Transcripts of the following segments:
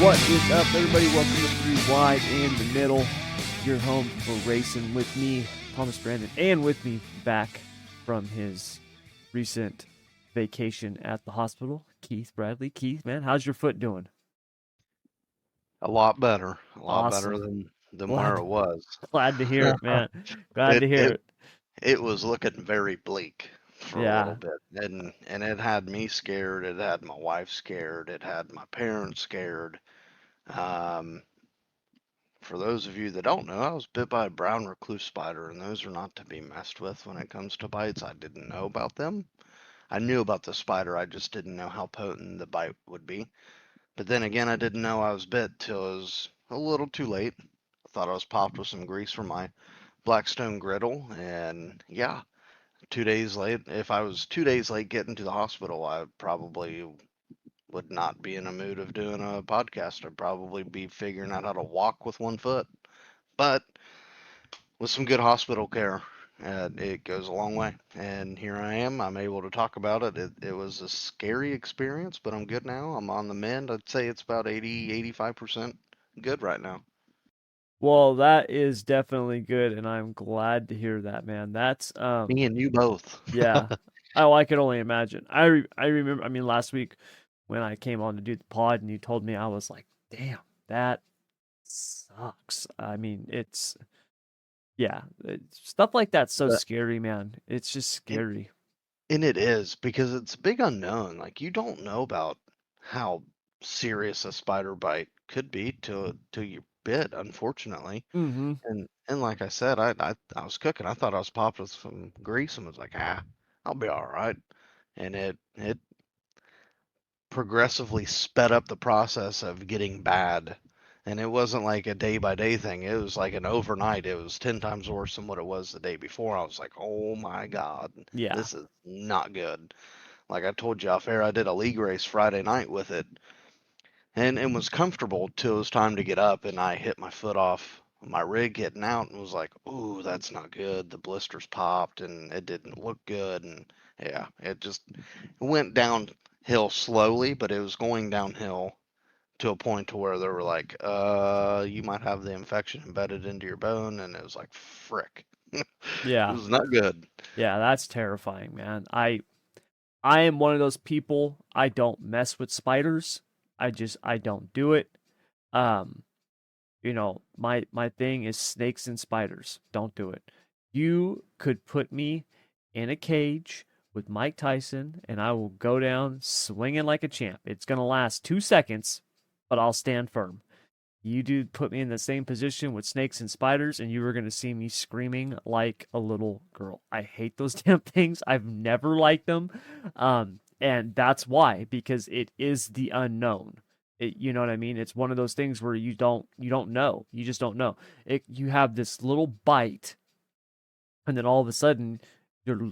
What is up, everybody? Welcome to Three Wide in the Middle, your home for racing with me, Thomas Brandon, and with me back from his recent vacation at the hospital, Keith Bradley. Keith, man, how's your foot doing? A lot better. A lot better Awesome. than where Glad, it was. glad to hear it, man. Glad It to hear it it. it was looking very bleak for a little Yeah. bit. And it had me scared, it had my wife scared, it had my parents scared. Um for those of you that don't know, I was bit by a brown recluse spider, and those are not to be messed with when it comes to bites. I didn't know about them. I knew about the spider, I just didn't know how potent the bite would be. But then again, I didn't know I was bit till it was a little too late. I thought I was popped with some grease from my Blackstone griddle, and yeah, 2 days late. If I was 2 days late getting to the hospital, I probably would not be in a mood of doing a podcast. I'd probably be figuring out how to walk with one foot. But with some good hospital care, it goes a long way. And here I am. I'm able to talk about it. It was a scary experience, but I'm good now. I'm on the mend. I'd say it's about 85% good right now. Well, that is definitely good, and I'm glad to hear that, man. That's Me and you both. yeah. Oh, I could only imagine. I remember. I mean, last week when I came on to do the pod, and you told me, I was like, "Damn, that sucks." I mean, stuff like that's so But scary, man. It's just and, scary. and it is because it's a big unknown. Like you don't know about how serious a spider bite could be till you're bit, unfortunately. Mm-hmm. And like I said, I was cooking. I thought I was popped with some grease and was like, I'll be all right. And it progressively sped up the process of getting bad. And it wasn't like a day by day thing. It was like an overnight. It was 10 times worse than what it was the day before. I was like, oh my God, Yeah. this is not good. Like I told you off air, I did a league race Friday night with it, and it was comfortable till it was time to get up, and I hit my foot off my rig getting out and was like, ooh, that's not good. The blisters popped and it didn't look good. And yeah, it just went downhill slowly, but it was going downhill to a point to where they were like, you might have the infection embedded into your bone. And it was like, frick. It Yeah. was not good. Yeah, that's terrifying, man. I am one of those people. I don't mess with spiders. I don't do it. Um, my thing is snakes and spiders. Don't do it. You could put me in a cage with Mike Tyson, and I will go down swinging like a champ. It's gonna last 2 seconds, but I'll stand firm. You do put me in the same position with snakes and spiders, and you are going to see me screaming like a little girl. I hate those damn things. I've never liked them. And that's why, because it is the unknown. You know what I mean? It's one of those things where you don't know. You just don't know. You have this little bite, and then all of a sudden your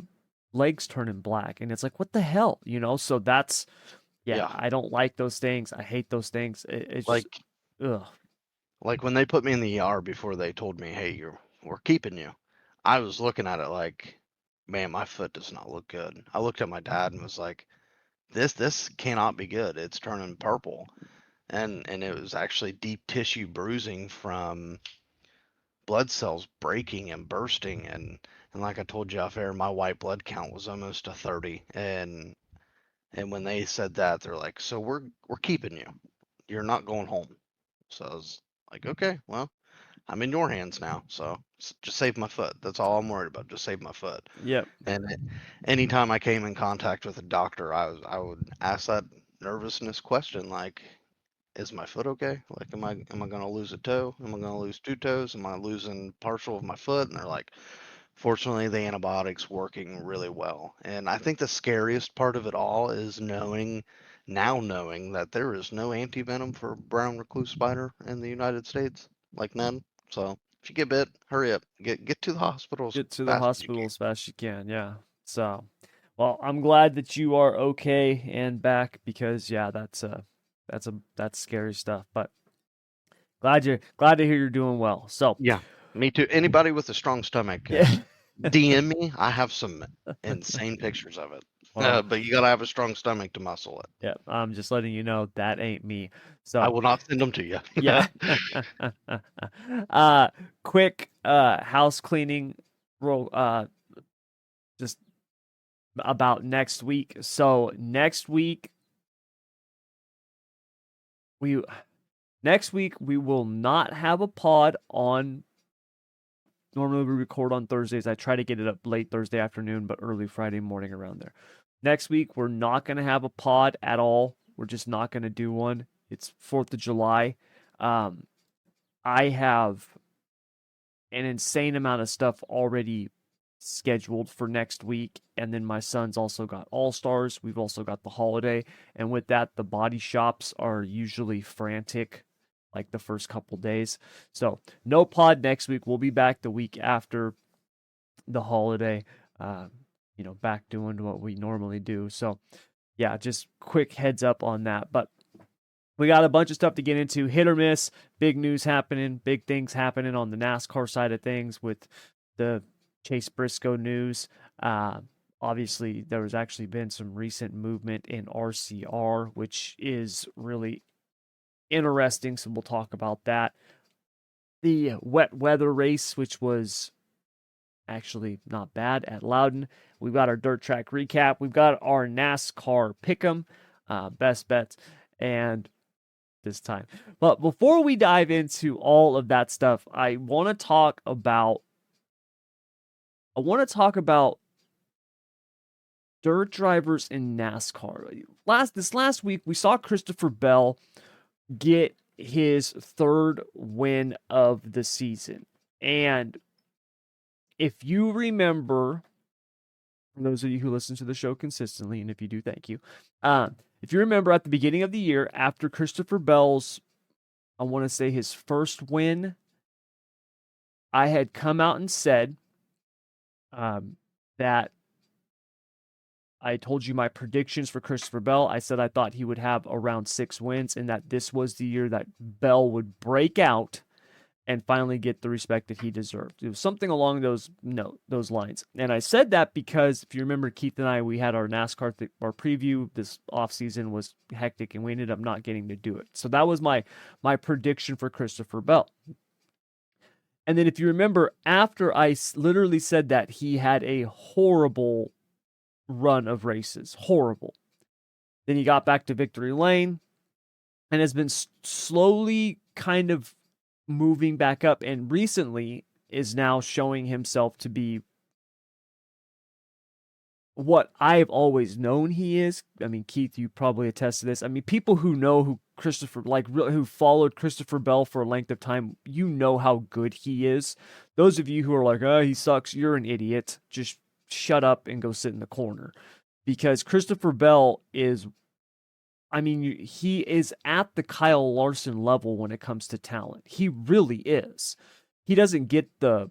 legs turning black, and it's like, what the hell? So that's, yeah, Yeah. I don't like those things. I hate those things. It's just, Like, ugh. like when they put me in the ER before they told me, hey, we're keeping you. I was looking at it like, man, my foot does not look good. I looked at my dad and was like, this cannot be good. It's turning purple. And it was actually deep tissue bruising from blood cells breaking and bursting, and like I told you off air, my white blood count was almost a 30. And when they said that, they're like, so we're keeping you. You're not going home. So I was like, okay, well, I'm in your hands now. So just save my foot. That's all I'm worried about. Just save my foot. Yep. And anytime I came in contact with a doctor, I would ask that nervousness question like, is my foot okay? Like, am I gonna lose a toe? Am I gonna lose two toes? Am I losing partial of my foot? And they're like, fortunately, the antibiotics working really well. And I think the scariest part of it all is knowing that there is no anti-venom for brown recluse spider in the United States, like none. So if you get bit, hurry up, get to the hospital as Get to the fast as you hospital can. as fast as you can. Yeah. So, well, I'm glad that you are okay and back because yeah, that's scary stuff. But glad to hear you're doing well. So, Yeah, me too. Anybody with a strong stomach, yeah. DM me. I have some insane pictures of it. Well, But you gotta have a strong stomach to muscle it. yeah, I'm just letting you know that ain't me. I So will not send them to you. yeah. uh, quick house cleaning roll. Just about next week. So next week we will not have a pod on. Normally we record on Thursdays. I try to get it up late Thursday afternoon, but early Friday morning around there. Next week we're not going to have a pod at all. We're just not going to do one. It's 4th of July. I have an insane amount of stuff already scheduled for next week, and then my son's also got All-Stars. We've also got the holiday, and with that, the body shops are usually frantic like the first couple days. So no pod next week. We'll be back the week after the holiday, back doing what we normally do. So yeah, just quick heads up on that. But we got a bunch of stuff to get into. Hit or miss, big news happening, big things happening on the NASCAR side of things with the Chase Briscoe news. Obviously, there has actually been some recent movement in RCR, which is really interesting. So we'll talk about that. The wet weather race, which was actually not bad at Loudon. We've got our dirt track recap. We've got our NASCAR Pick'em, best bets, and this time. But before we dive into all of that stuff, I want to talk about dirt drivers in NASCAR. This last week we saw Christopher Bell get his 3rd win of the season. And if you remember, those of you who listen to the show consistently, and if you do, thank you. If you remember at the beginning of the year, after Christopher Bell's, I want to say his first win, I had come out and said that I told you my predictions for Christopher Bell. I said I thought he would have around 6 wins and that this was the year that Bell would break out and finally get the respect that he deserved. It was something along those lines. And I said that because if you remember, Keith and I, we had our NASCAR our preview. This offseason was hectic and we ended up not getting to do it. So that was my prediction for Christopher Bell. And then if you remember, after I literally said that, he had a horrible run of races. Horrible. Then he got back to victory lane and has been slowly kind of moving back up, and recently is now showing himself to be what I've always known he is. I mean, Keith, you probably attest to this. I mean, people who know who who followed Christopher Bell for a length of time, you know how good he is. Those of you who are like, oh, he sucks, you're an idiot. Just shut up and go sit in the corner. Because Christopher Bell is, he is at the Kyle Larson level when it comes to talent. He really is. He doesn't get the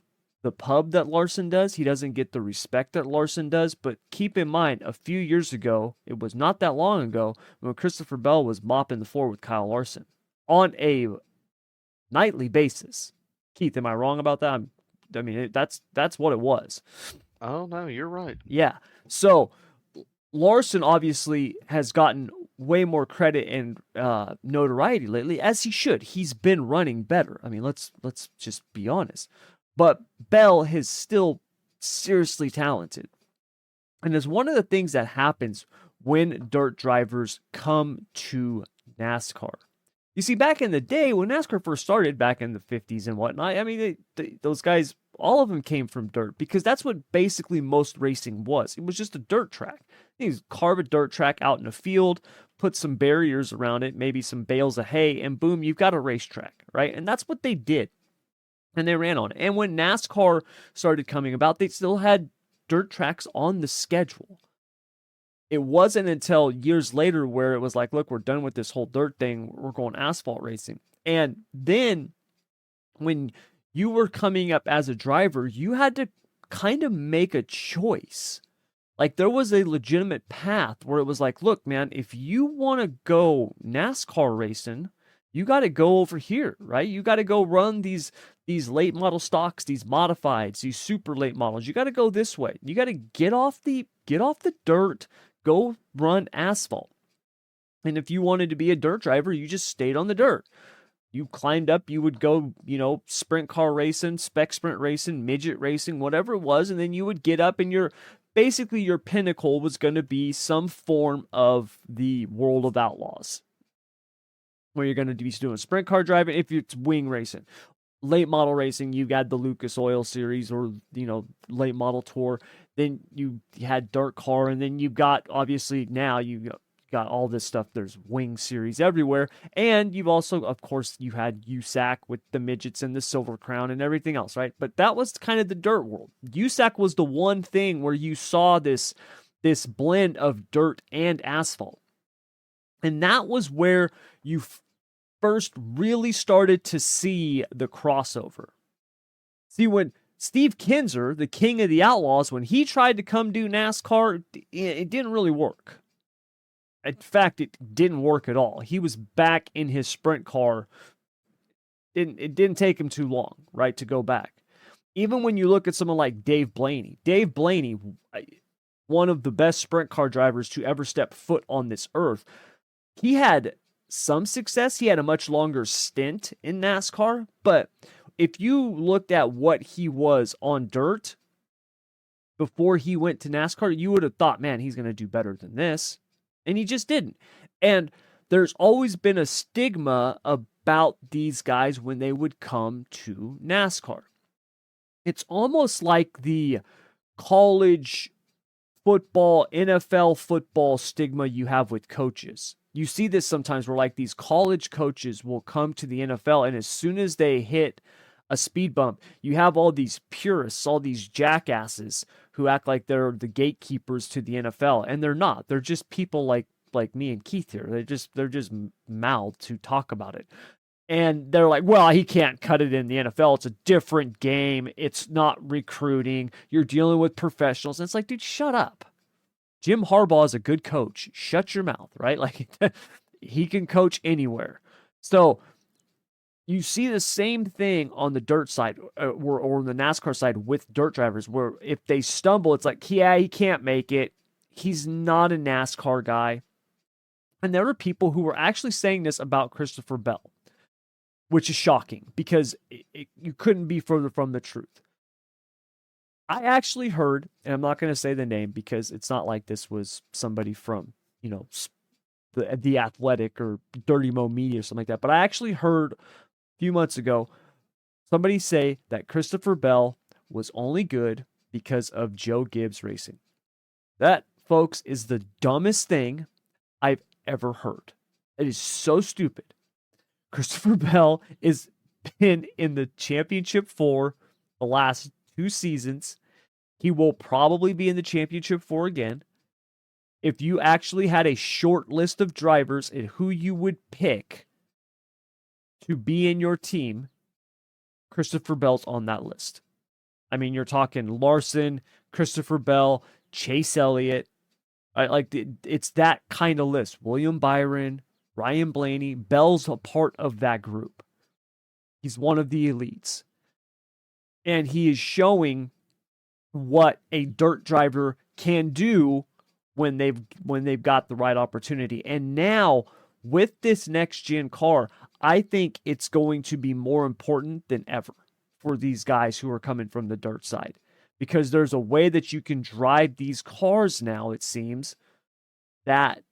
pub that Larson does. He doesn't get the respect that Larson does. But keep in mind, a few years ago, it was not that long ago, when Christopher Bell was mopping the floor with Kyle Larson on a nightly basis. Keith, am I wrong about that? That's what it was. Oh, no, you're right. Yeah. So Larson obviously has gotten way more credit and notoriety lately, as he should. He's been running better. I mean, let's just be honest. But Bell is still seriously talented. And it's one of the things that happens when dirt drivers come to NASCAR. You see, back in the day, when NASCAR first started, back in the 50s and whatnot, those guys, all of them came from dirt, because that's what basically most racing was. It was just a dirt track. You carve a dirt track out in a field, put some barriers around it, maybe some bales of hay, and boom, you've got a racetrack, right? And that's what they did. And they ran on it. And when NASCAR started coming about, they still had dirt tracks on the schedule. It wasn't until years later where it was like, look, we're done with this whole dirt thing. We're going asphalt racing. And then when you were coming up as a driver, you had to kind of make a choice. Like, there was a legitimate path where it was like, look, man, if you want to go NASCAR racing, you got to go over here, right? You got to go run these late model stocks, these modifieds, these super late models. You got to go this way. You got to get off the dirt, go run asphalt. And if you wanted to be a dirt driver, you just stayed on the dirt. You climbed up, you would go, sprint car racing, spec sprint racing, midget racing, whatever it was. And then you would get up and your pinnacle was going to be some form of the World of Outlaws, where you're going to be doing sprint car driving. If it's wing racing, late model racing, you got the Lucas Oil Series or, late model tour. Then you had dirt car. And then you've got, obviously now you got all this stuff. There's wing series everywhere. And you've also, of course, you had USAC with the midgets and the Silver Crown and everything else, right? But that was kind of the dirt world. USAC was the one thing where you saw this blend of dirt and asphalt. And that was where you first really started to see the crossover. See, when Steve Kinser, the king of the Outlaws, when he tried to come do NASCAR, it didn't really work. In fact, it didn't work at all. He was back in his sprint car. It didn't take him too long, right, to go back. Even when you look at someone like Dave Blaney, one of the best sprint car drivers to ever step foot on this earth, he had some success. He had a much longer stint in NASCAR, but if you looked at what he was on dirt before he went to NASCAR, you would have thought, man, he's going to do better than this. And he just didn't. And there's always been a stigma about these guys when they would come to NASCAR. It's almost like the college football, NFL football stigma you have with coaches. You see this sometimes where like these college coaches will come to the NFL, and as soon as they hit a speed bump, you have all these purists, all these jackasses who act like they're the gatekeepers to the NFL, and they're not. They're just people like me and Keith here. They're just mouthed to talk about it. And they're like, well, he can't cut it in the NFL. It's a different game. It's not recruiting. You're dealing with professionals. And it's like, dude, shut up. Jim Harbaugh is a good coach. Shut your mouth, right? Like, he can coach anywhere. So you see the same thing on the dirt side or on the NASCAR side with dirt drivers, where if they stumble, it's like, yeah, he can't make it. He's not a NASCAR guy. And there were people who were actually saying this about Christopher Bell, which is shocking because you couldn't be further from the truth. I actually heard, and I'm not going to say the name because it's not like this was somebody from, the Athletic or Dirty Mo Media or something like that. But I actually heard a few months ago somebody say that Christopher Bell was only good because of Joe Gibbs Racing. That, folks, is the dumbest thing I've ever heard. It is so stupid. Christopher Bell has been in the championship for the last 2 seasons. He will probably be in the championship 4 again. If you actually had a short list of drivers and who you would pick to be in your team, Christopher Bell's on that list. I mean, you're talking Larson, Christopher Bell, Chase Elliott. It's that kind of list. William Byron, Ryan Blaney. Bell's a part of that group. He's one of the elites. And he is showing what a dirt driver can do when they've got the right opportunity. And now with this next gen car, I think it's going to be more important than ever for these guys who are coming from the dirt side, because there's a way that you can drive these cars now, it seems, that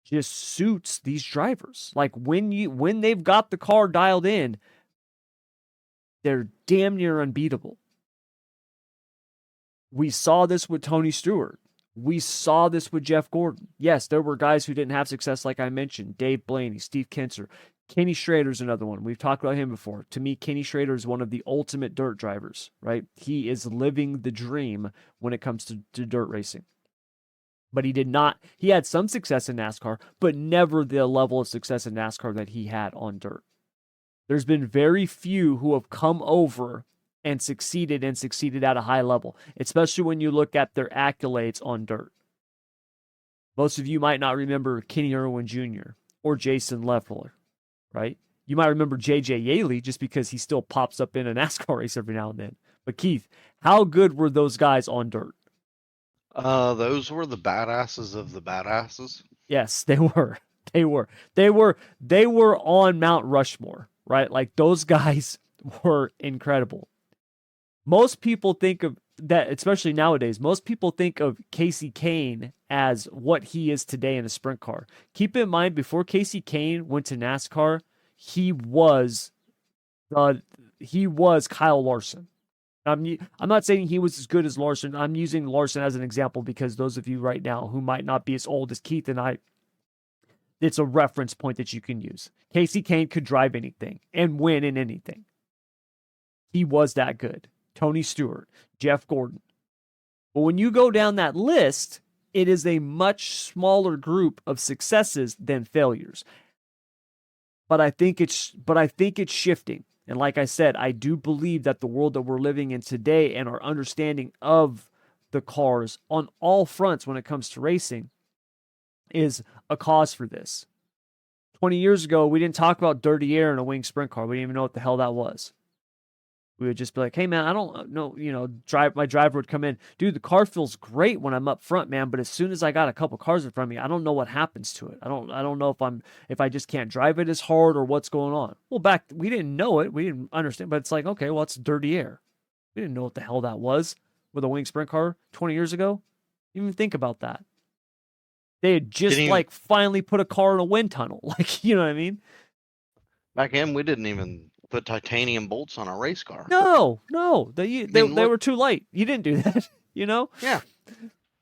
just suits these drivers. Like when they've got the car dialed in, they're damn near unbeatable. We saw this with Tony Stewart. We saw this with Jeff Gordon. Yes, there were guys who didn't have success, like I mentioned. Dave Blaney, Steve Kinser. Kenny Schrader's another one. We've talked about him before. To me, Kenny Schrader is one of the ultimate dirt drivers, right? He is living the dream when it comes to dirt racing. But he had some success in NASCAR, but never the level of success in NASCAR that he had on dirt. There's been very few who have come over and succeeded at a high level, especially when you look at their accolades on dirt. Most of you might not remember Kenny Irwin Jr. or Jason Leffler, right? You might remember J.J. Yaley just because he still pops up in a NASCAR race every now and then. But Keith, how good were those guys on dirt? Those were the badasses of the badasses. Yes, they were. They were on Mount Rushmore, right? Like those guys were incredible. Most people think of that, especially nowadays, most people think of Casey Kane as what he is today in a sprint car. Keep in mind, before Casey Kane went to NASCAR, he was Kyle Larson. I'm not saying he was as good as Larson. I'm using Larson as an example because those of you right now who might not be as old as Keith and I, it's a reference point that you can use. Casey Kane could drive anything and win in anything. He was that good. Tony Stewart, Jeff Gordon. But when you go down that list, it is a much smaller group of successes than failures. But I think it's shifting. And like I said, I do believe that the world that we're living in today and our understanding of the cars on all fronts when it comes to racing is a cause for this. 20 years ago, we didn't talk about dirty air in a wing sprint car. We didn't even know what the hell that was. We would just be like, hey, man, I don't know, my driver would come in. Dude, the car feels great when I'm up front, man, but as soon as I got a couple cars in front of me, I don't know what happens to it. I don't know if I just can't drive it as hard or what's going on. Well, we didn't know it. We didn't understand, but it's like, okay, well, it's dirty air. We didn't know what the hell that was with a wing sprint car 20 years ago. Even think about that. They had just finally put a car in a wind tunnel. Like, you know what I mean? Back then, we didn't even put titanium bolts on a race car. No. They were too light. You didn't do that, Yeah.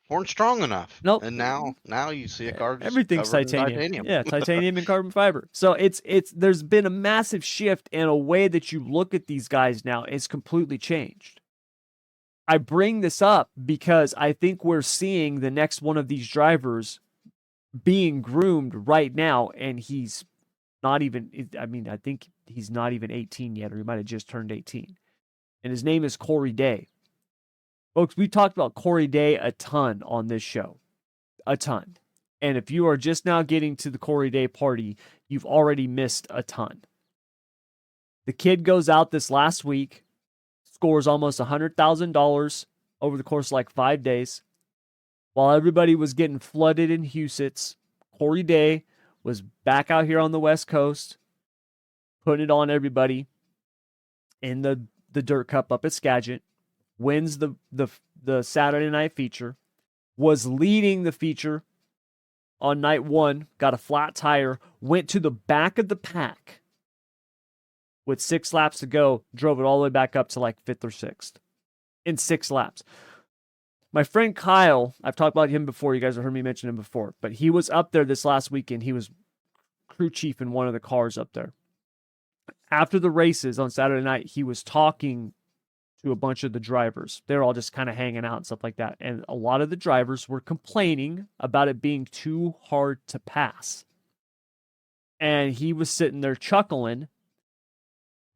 Weren't strong enough. Nope. And now you see a car just everything's titanium. Yeah, titanium and carbon fiber. So there's been a massive shift, and a way that you look at these guys now is completely changed. I bring this up because I think we're seeing the next one of these drivers being groomed right now, and he's not even, I think he's not even 18 yet, or he might have just turned 18. And his name is Corey Day. Folks, we talked about Corey Day a ton on this show. A ton. And if you are just now getting to the Corey Day party, you've already missed a ton. The kid goes out this last week, scores almost $100,000 over the course of like 5 days. While everybody was getting flooded in Huset's, Corey Day was back out here on the West Coast, putting it on everybody in the Dirt Cup up at Skagit, wins the Saturday night feature, was leading the feature on night one, got a flat tire, went to the back of the pack with 6 laps to go, drove it all the way back up to like 5th or 6th in 6 laps. My friend Kyle, I've talked about him before. You guys have heard me mention him before, but he was up there this last weekend. He was crew chief in one of the cars up there. After the races on Saturday night, he was talking to a bunch of the drivers. They're all just kind of hanging out and stuff like that. And a lot of the drivers were complaining about it being too hard to pass. And he was sitting there chuckling,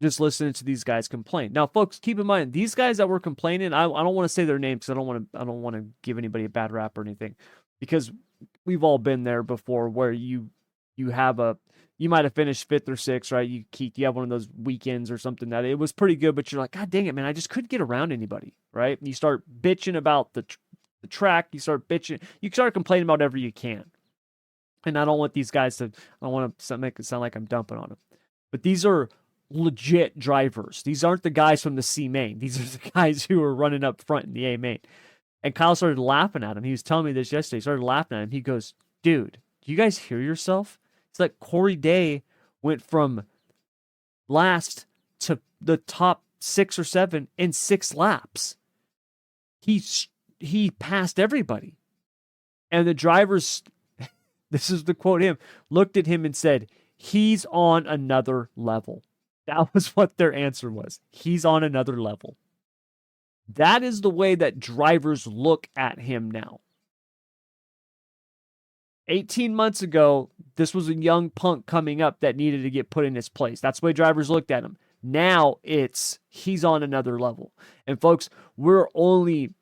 just listening to these guys complain. Now, folks, keep in mind, these guys that were complaining, I don't want to say their names because I don't want to give anybody a bad rap or anything, because we've all been there before where you might have finished 5th or 6th, right? You have one of those weekends or something that it was pretty good, but you're like, God dang it, man, I just couldn't get around anybody, right? And you start bitching about the track, you start complaining about whatever you can. And I don't want these guys I don't want to make it sound like I'm dumping on them. But these are legit drivers. These aren't the guys from the C main. These are the guys who are running up front in the A main. And Kyle started laughing at him. He was telling me this yesterday. He started laughing at him. He goes, dude, do you guys hear yourself? It's like Corey Day went from last to the top 6 or 7 in 6 laps. He passed everybody. And the drivers, this is the quote him, looked at him and said, he's on another level. That was what their answer was. He's on another level. That is the way that drivers look at him now. 18 months ago, this was a young punk coming up that needed to get put in his place. That's the way drivers looked at him. Now he's on another level. And folks, we're only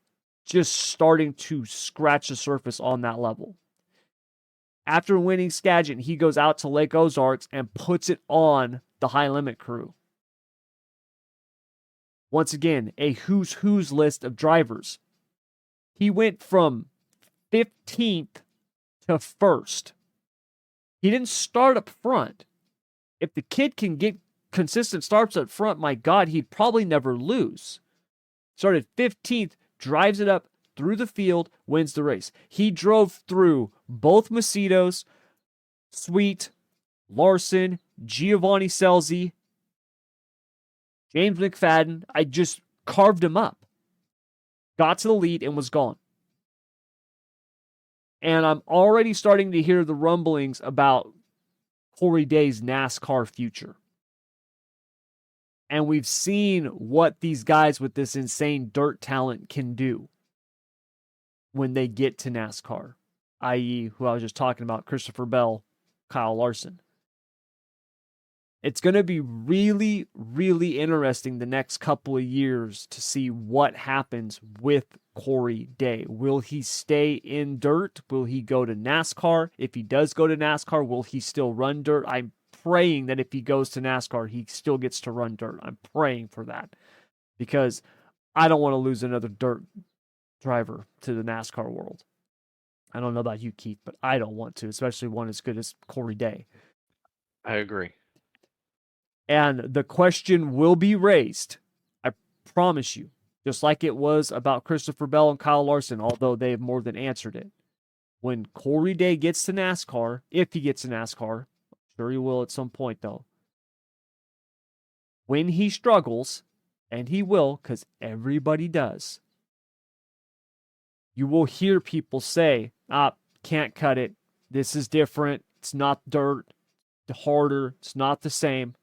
just starting to scratch the surface on that level. After winning Skagit, he goes out to Lake Ozarks and puts it on the high limit crew. Once again, a who's list of drivers. He went from 15th to 1st. He didn't start up front. If the kid can get consistent starts up front, my God, he'd probably never lose. Started 15th, drives it up through the field, wins the race. He drove through both Macedos, Sweet, Larson, Giovanni Scelzi, James McFadden. I just carved him up. Got to the lead and was gone. And I'm already starting to hear the rumblings about Corey Day's NASCAR future. And we've seen what these guys with this insane dirt talent can do when they get to NASCAR, i.e., who I was just talking about, Christopher Bell, Kyle Larson. It's going to be really, really interesting the next couple of years to see what happens with Corey Day. Will he stay in dirt? Will he go to NASCAR? If he does go to NASCAR, will he still run dirt? I'm praying that if he goes to NASCAR, he still gets to run dirt. I'm praying for that because I don't want to lose another dirt driver to the NASCAR world. I don't know about you, Keith, but I don't want to, especially one as good as Corey Day. I agree. And the question will be raised, I promise you, just like it was about Christopher Bell and Kyle Larson, although they have more than answered it. When Corey Day gets to NASCAR, if he gets to NASCAR, I'm sure he will at some point though, when he struggles, and he will, because everybody does, you will hear people say, can't cut it. This is different. It's not dirt. It's harder. It's not the same.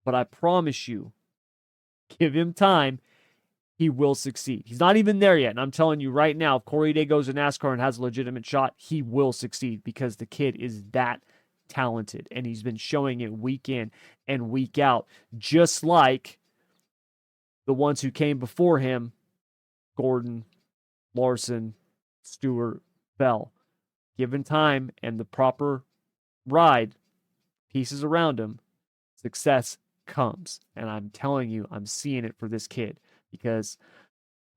But I promise you, give him time, he will succeed. He's not even there yet. And I'm telling you right now, if Corey Day goes to NASCAR and has a legitimate shot, he will succeed because the kid is that talented. And he's been showing it week in and week out, just like the ones who came before him, Gordon, Larson, Stewart, Bell. Given time and the proper ride, pieces around him, success comes. And I'm telling you, I'm seeing it for this kid because,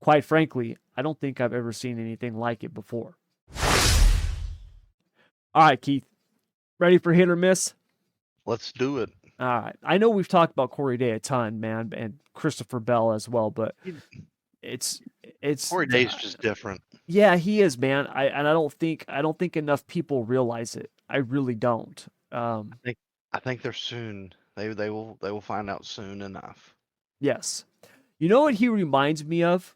quite frankly, I don't think I've ever seen anything like it before. All right, Keith, ready for hit or miss? Let's do it. All right. I know we've talked about Corey Day a ton, man, and Christopher Bell as well, but it's Corey Day's just different. Yeah, he is, man. I don't think enough people realize it. I really don't. I think they're soon. They will find out soon enough. Yes. You know what he reminds me of?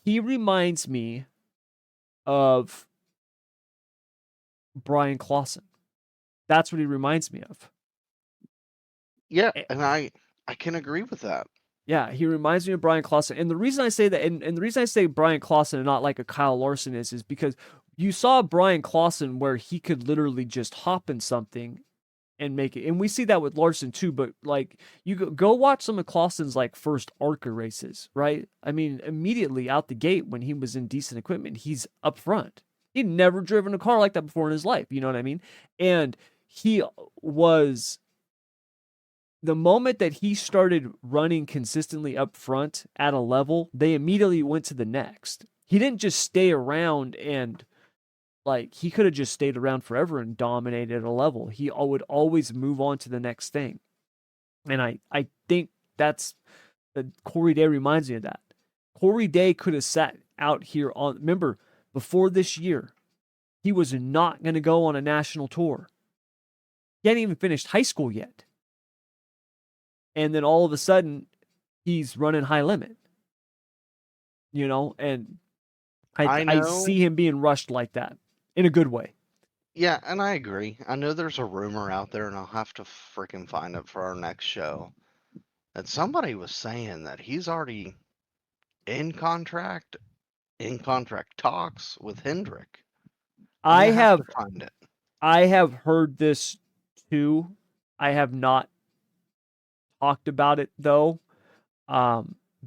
He reminds me of Brian Clausen. That's what he reminds me of. Yeah, and I can agree with that. Yeah, he reminds me of Brian Clausen. And the reason I say that, and the reason I say Brian Clausen and not like a Kyle Larson is because you saw Brian Clausen where he could literally just hop in something and make it. And we see that with Larson too, but like you go watch some of Clausen's like first ARCA races, right? I mean, immediately out the gate when he was in decent equipment, he's up front. He'd never driven a car like that before in his life, you know what I mean? And he was, the moment that he started running consistently up front at a level, they immediately went to the next. He didn't just stay around and like, he could have just stayed around forever and dominated at a level. He would always move on to the next thing. And I think that's, Corey Day reminds me of that. Corey Day could have sat out here on, remember, before this year, he was not going to go on a national tour. He hadn't even finished high school yet. And then all of a sudden, he's running high limit. You know, and I see him being rushed like that in a good way. Yeah, and I agree. I know there's a rumor out there, and I'll have to freaking find it for our next show, that somebody was saying that he's already in contract talks with Hendrick. I have to find it. I have heard this too. I have not talked about it though,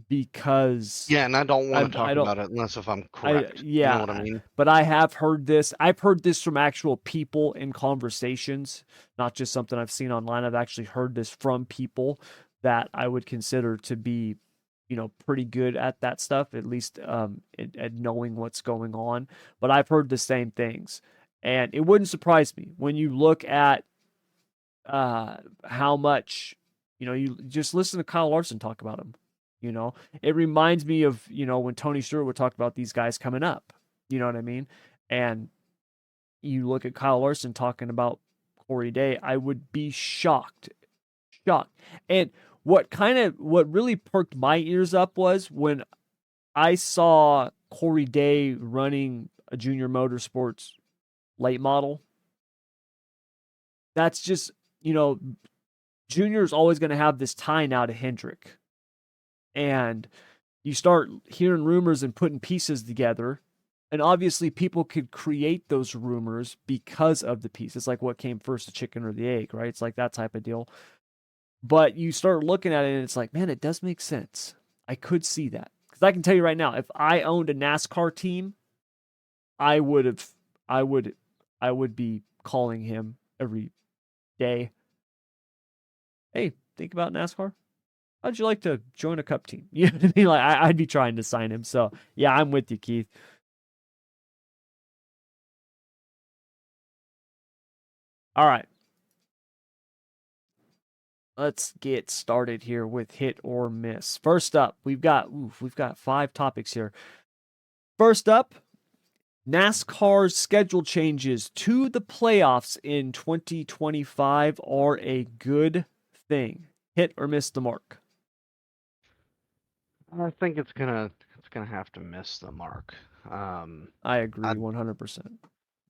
because and I don't want to talk about it unless if I'm correct. You know what I mean? But I have heard this. I've heard this from actual people in conversations, not just something I've seen online. I've actually heard this from people that I would consider to be pretty good at that stuff, at least at knowing what's going on. But I've heard the same things. And it wouldn't surprise me when you look at how much, you just listen to Kyle Larson talk about him. It reminds me of, when Tony Stewart would talk about these guys coming up. You know what I mean? And you look at Kyle Larson talking about Corey Day, I would be shocked. And what really perked my ears up was when I saw Corey Day running a Junior Motorsports late model. That's just, Junior is always going to have this tie now to Hendrick. And you start hearing rumors and putting pieces together. And obviously people could create those rumors because of the piece. It's like what came first, the chicken or the egg, right? It's like that type of deal. But you start looking at it and it's like, man, it does make sense. I could see that. Because I can tell you right now, if I owned a NASCAR team, I would be calling him every day. Hey, think about NASCAR? How'd you like to join a cup team? You know what I mean? Like I'd be trying to sign him. So yeah, I'm with you, Keith. All right. Let's get started here with hit or miss. First up, we've got 5 topics here. First up, NASCAR's schedule changes to the playoffs in 2025 are a good thing. Hit or miss the mark? I think it's gonna have to miss the mark. I agree 100%.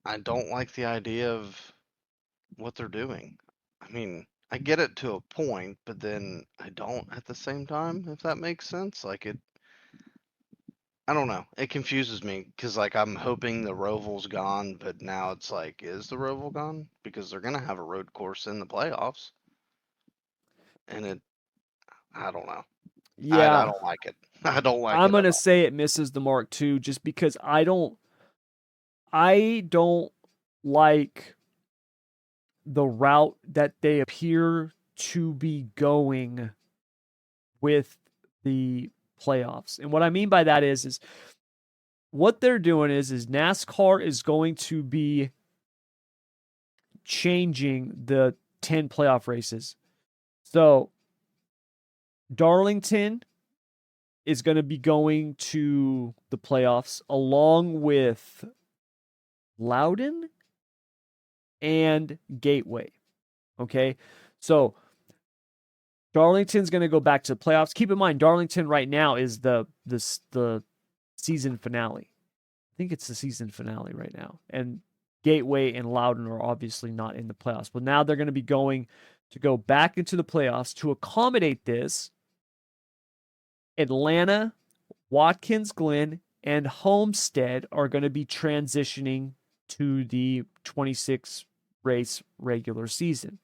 I don't like the idea of what they're doing. I mean, I get it to a point, but then I don't at the same time, if that makes sense. Like I don't know. It confuses me because like I'm hoping the Roval's gone, but now it's like, is the Roval gone? Because they're gonna have a road course in the playoffs, and I don't know. Yeah, I don't like it. I don't like I'm it at gonna all. say it misses the mark too, just because I don't like the route that they appear to be going with the playoffs. And what I mean by that is what they're doing is NASCAR is going to be changing the 10 playoff races. So Darlington is going to be going to the playoffs along with Loudon and Gateway. Okay. So Darlington's going to go back to the playoffs. Keep in mind, Darlington right now is the season finale. I think it's the season finale right now. And Gateway and Loudon are obviously not in the playoffs. But now they're going to be going to go back into the playoffs to accommodate this. Atlanta, Watkins Glen, and Homestead are going to be transitioning to the 26 race regular season.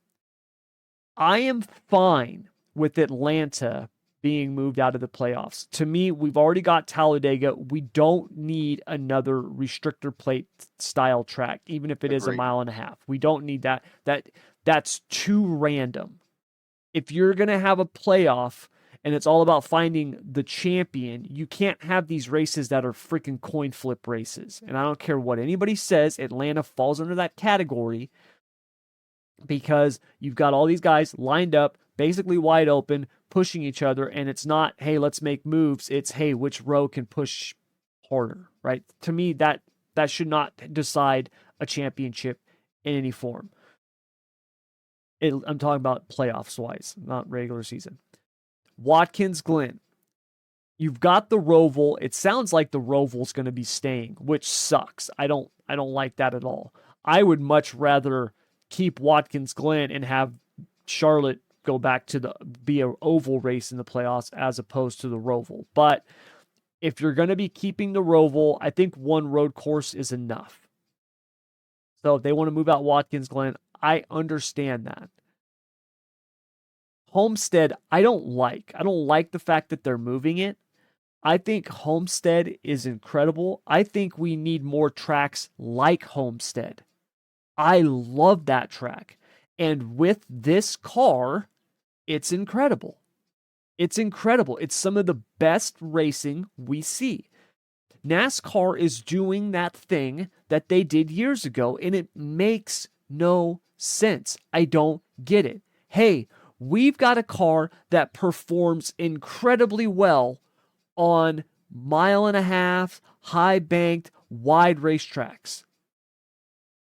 I am fine with Atlanta being moved out of the playoffs. To me, we've already got Talladega. We don't need another restrictor plate style track, even if it is a mile and a half. We don't need that. That's too random. If you're going to have a playoff and it's all about finding the champion, you can't have these races that are freaking coin flip races. And I don't care what anybody says, Atlanta falls under that category because you've got all these guys lined up, basically wide open, pushing each other, and it's not, hey, let's make moves. It's, hey, which row can push harder, right? To me, that should not decide a championship in any form. I'm talking about playoffs-wise, not regular season. Watkins Glen. You've got the Roval. It sounds like the Roval's going to be staying, which sucks. I don't like that at all. I would much rather keep Watkins Glen and have Charlotte go back to be an oval race in the playoffs as opposed to the Roval. But if you're going to be keeping the Roval, I think one road course is enough. So if they want to move out Watkins Glen, I understand that. Homestead, I don't like. I don't like the fact that they're moving it. I think Homestead is incredible. I think we need more tracks like Homestead. I love that track. And with this car, it's incredible. It's incredible. It's some of the best racing we see. NASCAR is doing that thing that they did years ago, and it makes no sense. I don't get it. Hey, we've got a car that performs incredibly well on 1.5 mile, high banked, wide racetracks.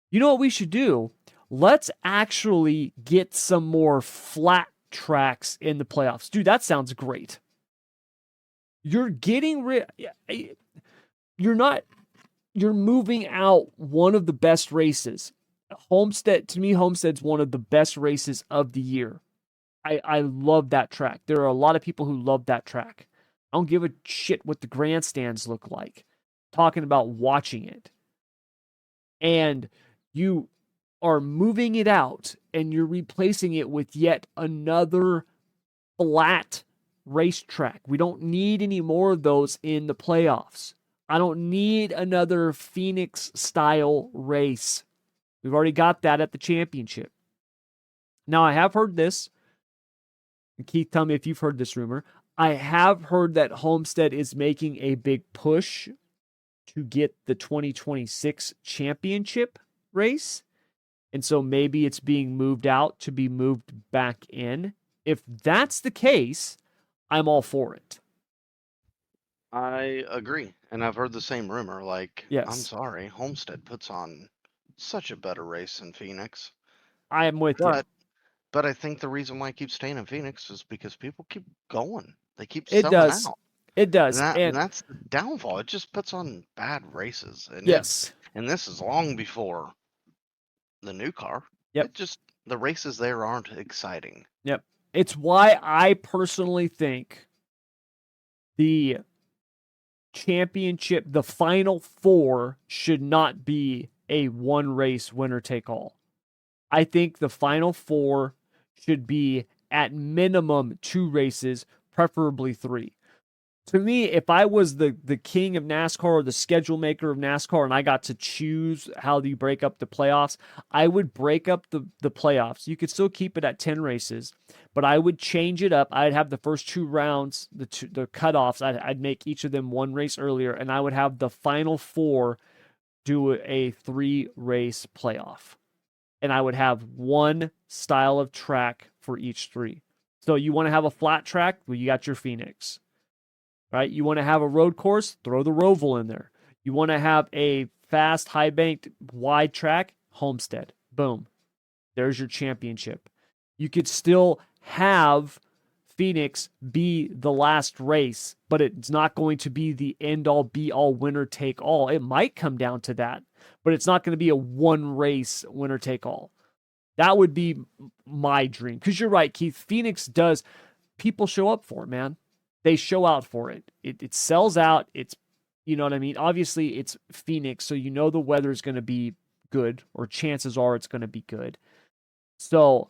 You know what we should do? Let's actually get some more flat tracks in the playoffs. Dude, that sounds great. You're getting rid. You're moving out one of the best races. Homestead, to me, Homestead's one of the best races of the year. I love that track. There are a lot of people who love that track. I don't give a shit what the grandstands look like. Talking about watching it. And you are moving it out and you're replacing it with yet another flat racetrack. We don't need any more of those in the playoffs. I don't need another Phoenix style race. We've already got that at the championship. Now, I have heard this. And Keith, tell me if you've heard this rumor. I have heard that Homestead is making a big push to get the 2026 championship race. And so maybe it's being moved out to be moved back in. If that's the case, I'm all for it. I agree. And I've heard the same rumor. Like, Yes. I'm sorry, Homestead puts on such a better race in Phoenix. I am with you. But I think the reason why I keep staying in Phoenix is because people keep going. They keep It selling does. out. It does. And that's the downfall. It just puts on bad races. And yes. And this is long before the new car. Yep. It just, the races there aren't exciting. Yep. It's why I personally think the championship, the final four, should not be a one race winner take all. I think the final four should be at minimum 2 races, preferably 3. To me, if I was the king of NASCAR or the schedule maker of NASCAR and I got to choose how you break up the playoffs, I would break up the playoffs. You could still keep it at 10 races, but I would change it up. I'd have the first 2 rounds, the cutoffs, I'd make each of them 1 race earlier, and I would have the final 4 do a 3-race playoff. And I would have 1 style of track for each 3. So you want to have a flat track? Well, you got your Phoenix. Right? You want to have a road course? Throw the Roval in there. You want to have a fast, high-banked, wide track? Homestead. Boom. There's your championship. You could still have Phoenix be the last race, but it's not going to be the end-all, be-all, winner-take-all. It might come down to that, but it's not going to be a one-race winner-take-all. That would be my dream. Because you're right, Keith. Phoenix does. People show up for it, man. They show out for it. It sells out. It's, you know what I mean? Obviously, it's Phoenix, so you know the weather is going to be good, or chances are it's going to be good. So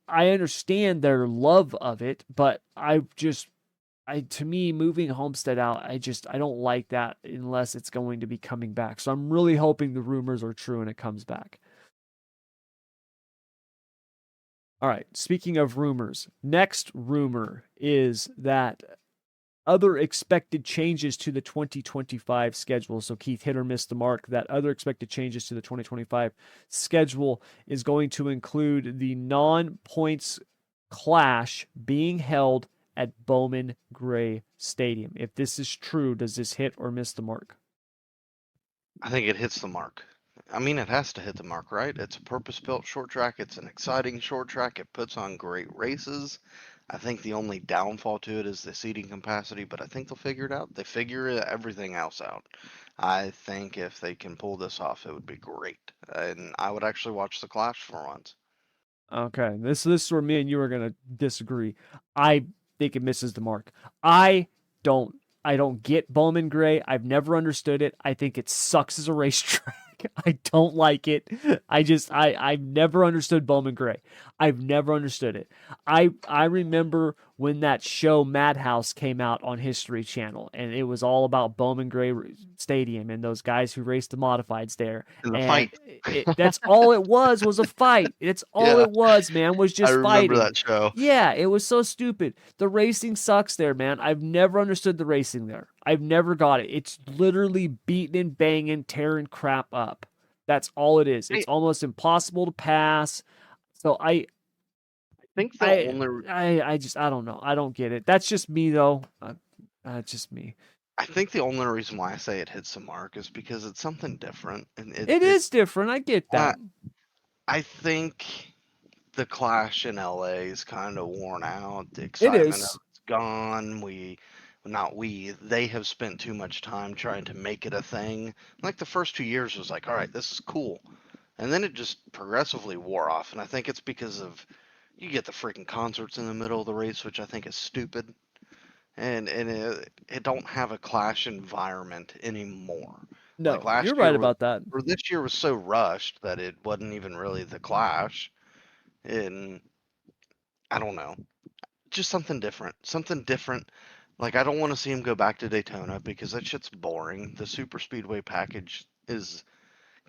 I understand their love of it, but to me, moving Homestead out, I don't like that unless it's going to be coming back. So I'm really hoping the rumors are true and it comes back. All right, speaking of rumors, next rumor is that other expected changes to the 2025 schedule. So Keith, hit or miss the mark. That other expected changes to the 2025 schedule is going to include the non-points clash being held at Bowman Gray Stadium. If this is true, does this hit or miss the mark? I think it hits the mark. I mean, it has to hit the mark, right? It's a purpose-built short track. It's an exciting short track. It puts on great races. I think the only downfall to it is the seating capacity, but I think they'll figure it out. They figure everything else out. I think if they can pull this off, it would be great. And I would actually watch the Clash for once. Okay, this is where me and you are going to disagree. I think it misses the mark. I don't get Bowman Gray. I've never understood it. I think it sucks as a racetrack. I don't like it. I've never understood Bowman Gray. I've never understood it. I remember when that show Madhouse came out on History Channel, and it was all about Bowman Gray Stadium and those guys who raced the modifieds there. In the And fight. that's all it was a fight. It's all Yeah, it was, man, was I just remember fighting. that show. Yeah, it was so stupid. The racing sucks there, man. I've never understood the racing there. I've never got it. It's literally beating and banging, tearing crap up. That's all it is. It's I almost impossible to pass. So think the I only I don't know. I don't get it. That's just me though. Just me. I think the only reason why I say it hits the mark is because it's something different, and It is different. I get that. I think the Clash in LA is kind of worn out. The It excitement of is. it's gone. They have spent too much time trying to make it a thing. Like the first 2 years was like, all right, this is cool. And then it just progressively wore off. And I think it's because of you get the freaking concerts in the middle of the race, which I think is stupid. And it don't have a Clash environment anymore. Like No, last you're year right was, about that. or this year was so rushed that it wasn't even really the Clash. And I don't know, just something different. Something different. Like I don't want to see him go back to Daytona because that shit's boring. The super speedway package is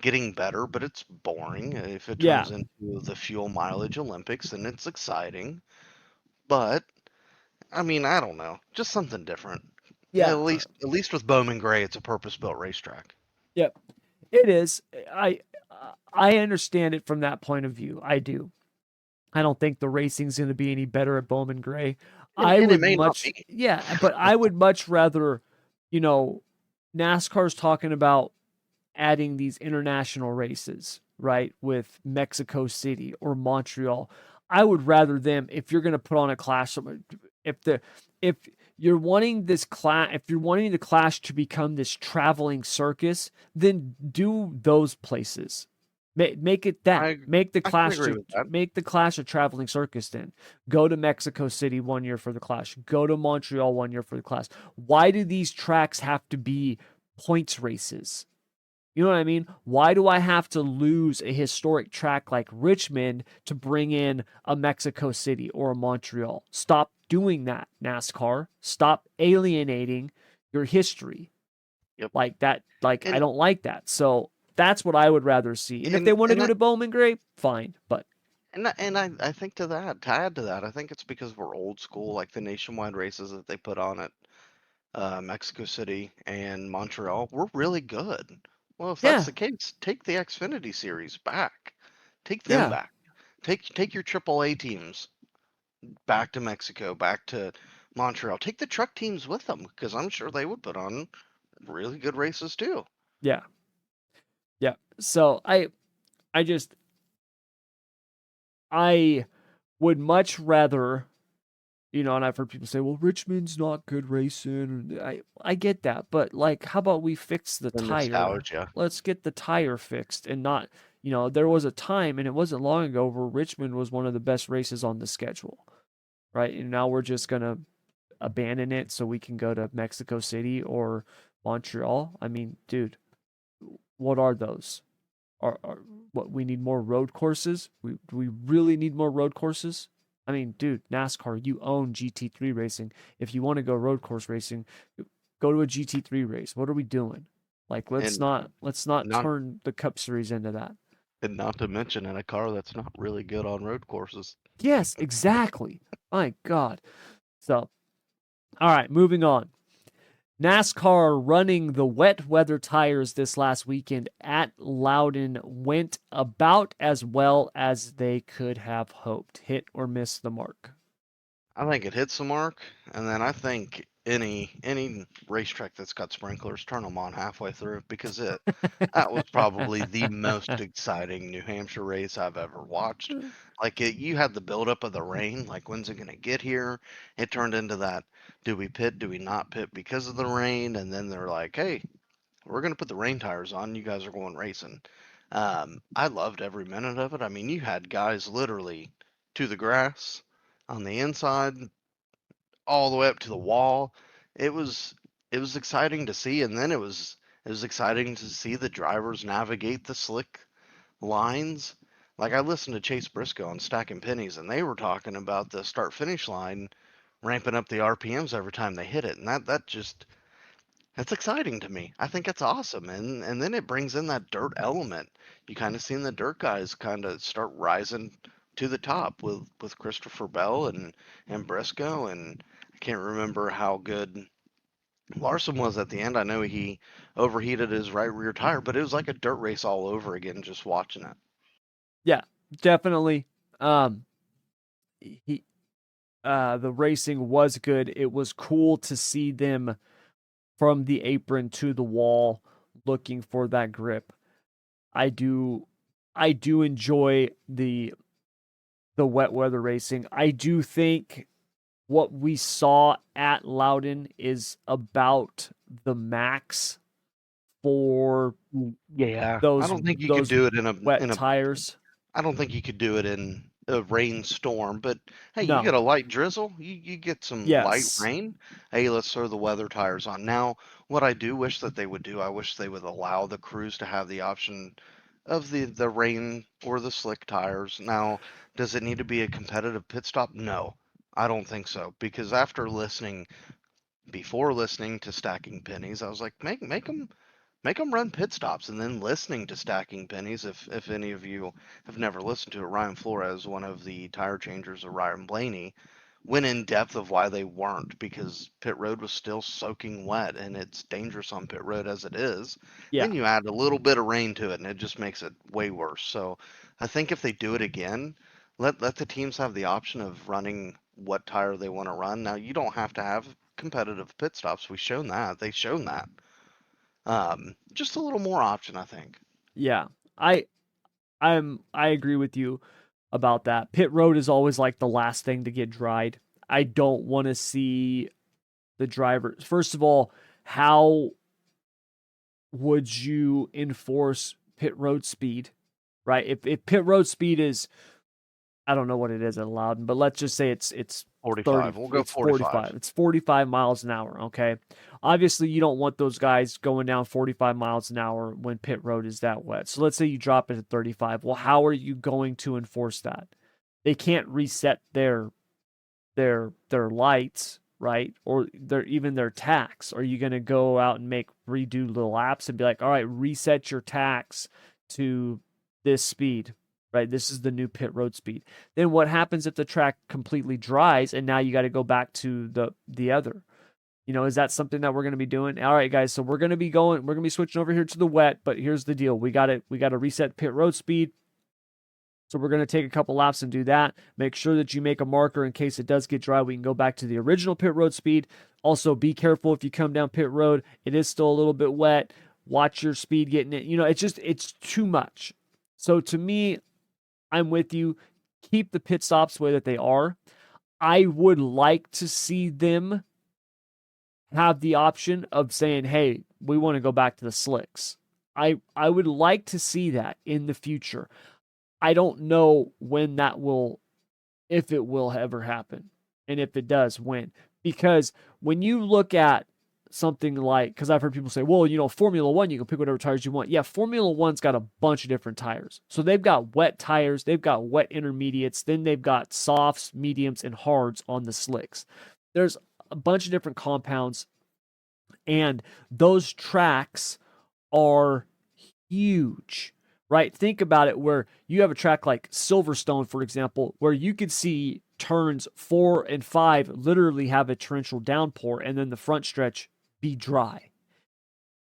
getting better, but it's boring. If it Yeah. turns into the fuel mileage Olympics, then it's exciting. But I mean, I don't know, just something different. Yeah. At least with Bowman Gray, it's a purpose-built racetrack. Yep. It is. I understand it from that point of view. I do. I don't think the racing's going to be any better at Bowman Gray. I And it would may not much, be. yeah, but I would much rather, you know, NASCAR's talking about adding these international races, right, with Mexico City or Montreal. I would rather them, if you're going to put on a clash, if you're wanting this clash, if you're wanting the clash to become this traveling circus, then do those places. Make it that. I I can agree with that. Make the Clash a traveling circus. Then go to Mexico City 1 year for the Clash. Go to Montreal 1 year for the Clash. Why do these tracks have to be points races? You know what I mean? Why do I have to lose a historic track like Richmond to bring in a Mexico City or a Montreal? Stop doing that, NASCAR. Stop alienating your history Yep. like that. Like, I And don't like that. So that's what I would rather see. And if they want to and do I, it at Bowman Gray, fine. But I think to add to that, I think it's because we're old school, like the nationwide races that they put on at Mexico City and Montreal were really good. Well, if that's yeah, the case, take the Xfinity series back. Take them yeah, back. Take your AAA teams back to Mexico, back to Montreal. Take the truck teams with them because I'm sure they would put on really good races too. yeah, yeah. So I just, I would much rather, and I've heard people say, "Well, Richmond's not good racing." I get that, but like, how about we fix the The tire? nostalgia. Let's get the tire fixed, and not, there was a time, and it wasn't long ago, where Richmond was one of the best races on the schedule, right? And now we're just gonna abandon it so we can go to Mexico City or Montreal. I mean, dude, what are those? Are what we need more road courses? Do we really need more road courses? I mean, dude, NASCAR, you own GT3 racing. If you want to go road course racing, go to a GT3 race. What are we doing? Like, let's And not not turn the Cup Series into that. and not to mention in a car that's not really good on road courses. Yes, exactly. My God. So, all right, moving on. NASCAR running the wet weather tires this last weekend at Loudon went about as well as they could have hoped. Hit or miss the mark. I think it hits the mark, and then I think any racetrack that's got sprinklers, turn them on halfway through because that was probably the most exciting New Hampshire race I've ever watched. Like you had the buildup of the rain, like when's it gonna get here? It turned into that, do we pit, do we not pit because of the rain? And then they're like, hey, we're gonna put the rain tires on. You guys are going racing. I loved every minute of it. I mean, you had guys literally to the grass on the inside, all the way up to the wall. It was it was exciting to see, and then it was exciting to see the drivers navigate the slick lines. Like I listened to Chase Briscoe on Stacking Pennies, and they were talking about the start finish line ramping up the RPMs every time they hit it, and that's exciting to me. I think it's awesome, and then it brings in that dirt element. You kind of seen the dirt guys kind of start rising to the top with Christopher Bell and Briscoe, and I can't remember how good Larson was at the end. I know he overheated his right rear tire, but it was like a dirt race all over again just watching it. Yeah, definitely. He the racing was good. It was cool to see them from the apron to the wall looking for that grip. I do enjoy the wet weather racing. I do think what we saw at Loudon is about the max for Yeah, I those don't think you could do it in wet a tires. I don't think you could do it in a rainstorm, but hey, you get No. a light drizzle, you get some light Yes. rain. Hey, let's throw the weather tires on. Now, what I do wish that they would do, I wish they would allow the crews to have the option of the rain or the slick tires. Now, does it need to be a competitive pit stop? No, I don't think so. Because before listening to Stacking Pennies, I was like, make them run pit stops, and then listening to Stacking Pennies. If any of you have never listened to it, Ryan Flores, one of the tire changers of Ryan Blaney, went in depth of why they weren't, because pit road was still soaking wet, and it's dangerous on pit road as it is. Yeah. Then you add a little bit of rain to it, and it just makes it way worse. So I think if they do it again, let the teams have the option of running what tire they want to run. Now, you don't have to have competitive pit stops. We've shown that. They've shown that. Just a little more option, I think. Yeah. I I agree with you about that. Pit road is always like the last thing to get dried. I don't want to see the drivers. First of all, how would you enforce pit road speed? Right? If pit road speed is, I don't know what it is at Loudon, but let's just say it's 30, 45. We'll go it's 45. 45. It's 45 miles an hour, okay? Obviously, you don't want those guys going down 45 miles an hour when pit road is that wet. So let's say you drop it to 35. Well, how are you going to enforce that? They can't reset their lights, right? Or their tacks. Are you going to go out and redo little laps and be like, "All right, reset your tacks to this speed." Right? This is the new pit road speed. Then what happens if the track completely dries and now you got to go back to the other? Is that something that we're going to be doing? All right, guys, so we're going to be switching over here to the wet, but here's the deal. We got to reset pit road speed. So we're going to take a couple laps and do that. Make sure that you make a marker in case it does get dry. We can go back to the original pit road speed. Also, be careful if you come down pit road. It is still a little bit wet. Watch your speed getting it. It's too much. So to me, I'm with you. Keep the pit stops the way that they are. I would like to see them have the option of saying, hey, we want to go back to the slicks. I would like to see that in the future. I don't know when that will, if it will ever happen. And if it does, when. Because when you look at something like, because I've heard people say, well, Formula One, you can pick whatever tires you want. Yeah, Formula One's got a bunch of different tires. So they've got wet tires, they've got wet intermediates, then they've got softs, mediums, and hards on the slicks. There's a bunch of different compounds, and those tracks are huge, right? Think about it, where you have a track like Silverstone, for example, where you could see turns 4 and 5 literally have a torrential downpour and then the front stretch be dry.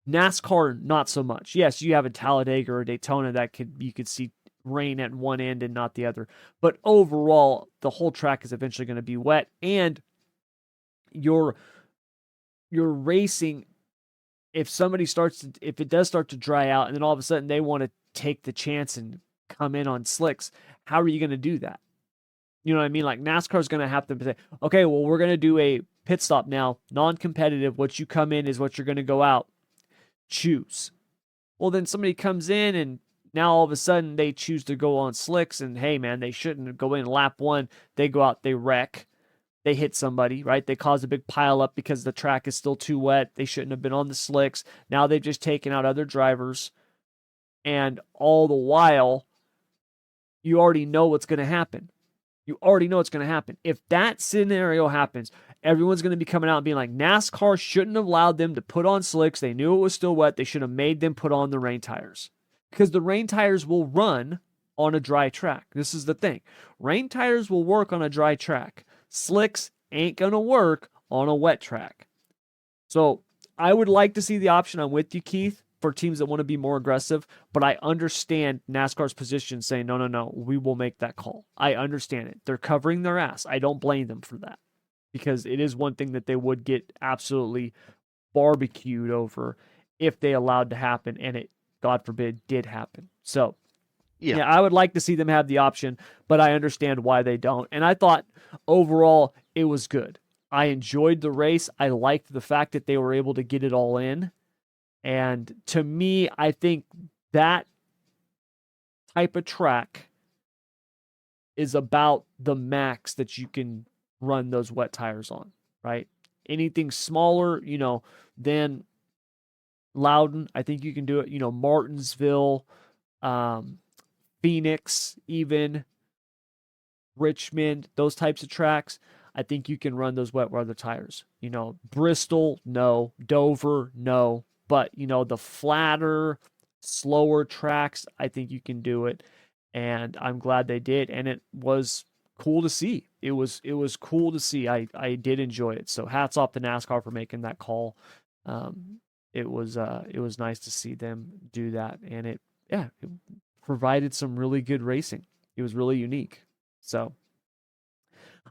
NASCAR, not so much. Yes, you have a Talladega or a Daytona that you could see rain at one end and not the other. But overall, the whole track is eventually going to be wet, and you're racing. If it does start to dry out, and then all of a sudden they want to take the chance and come in on slicks, how are you going to do that? You know what I mean? Like NASCAR is going to have to say, okay, well, we're going to do a pit stop now, non-competitive. What you come in is what you're going to go out. Choose. Well, then somebody comes in and now all of a sudden they choose to go on slicks, and hey, man, they shouldn't go in lap one. They go out, they wreck. They hit somebody, right? They cause a big pile up because the track is still too wet. They shouldn't have been on the slicks. Now they've just taken out other drivers. And all the while, you already know what's going to happen. You already know it's going to happen. If that scenario happens, everyone's going to be coming out and being like, NASCAR shouldn't have allowed them to put on slicks. They knew it was still wet. They should have made them put on the rain tires, because the rain tires will run on a dry track. This is the thing. Rain tires will work on a dry track. Slicks ain't going to work on a wet track. So I would like to see the option. I'm with you, Keith, for teams that want to be more aggressive, but I understand NASCAR's position saying, no, we will make that call. I understand it. They're covering their ass. I don't blame them for that, because it is one thing that they would get absolutely barbecued over if they allowed to happen, and it, God forbid, did happen. So, yeah, I would like to see them have the option, but I understand why they don't. And I thought overall it was good. I enjoyed the race. I liked the fact that they were able to get it all in. And to me, I think that type of track is about the max that you can run those wet tires on, right? Anything smaller, than Loudon, I think you can do it. Martinsville, Phoenix, even Richmond, those types of tracks, I think you can run those wet weather tires. Bristol, no. Dover, no. But, the flatter, slower tracks, I think you can do it. And I'm glad they did. And it was cool to see. It was cool to see. I did enjoy it. So hats off to NASCAR for making that call. It was nice to see them do that. And it provided some really good racing. It was really unique. So,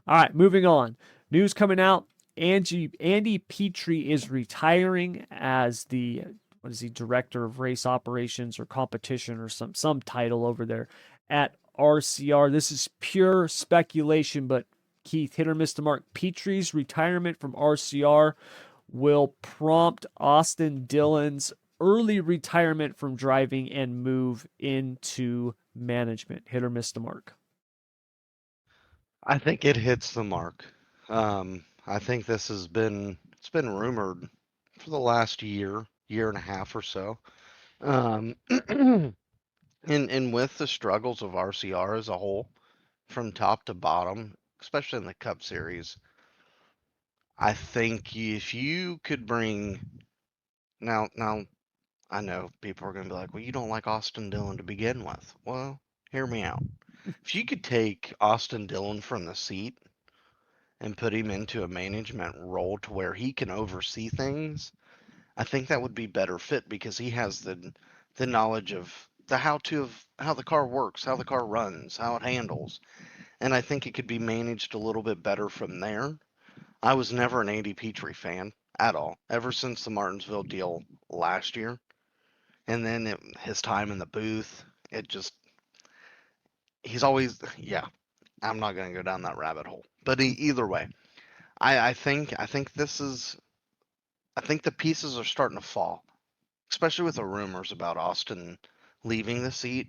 all right, moving on. News coming out. Andy Petree is retiring as the director of race operations or competition or some title over there at RCR. This is pure speculation, but Keith, hit or miss the mark. Petree's retirement from RCR will prompt Austin Dillon's early retirement from driving and move into management. Hit or miss the mark? I think it hits the mark. I think it's been rumored for the last year and a half or so. And with the struggles of RCR as a whole, from top to bottom, especially in the Cup Series, I think if you could bring now, I know people are going to be like, well, you don't like Austin Dillon to begin with. Well, hear me out. If you could take Austin Dillon from the seat and put him into a management role to where he can oversee things, I think that would be better fit, because he has the knowledge of the how-to of how the car works, how the car runs, how it handles. And I think it could be managed a little bit better from there. I was never an Andy Petree fan at all, ever since the Martinsville deal last year. And then his time in the booth, he's always, yeah, I'm not going to go down that rabbit hole. But either way, I think the pieces are starting to fall, especially with the rumors about Austin leaving the seat.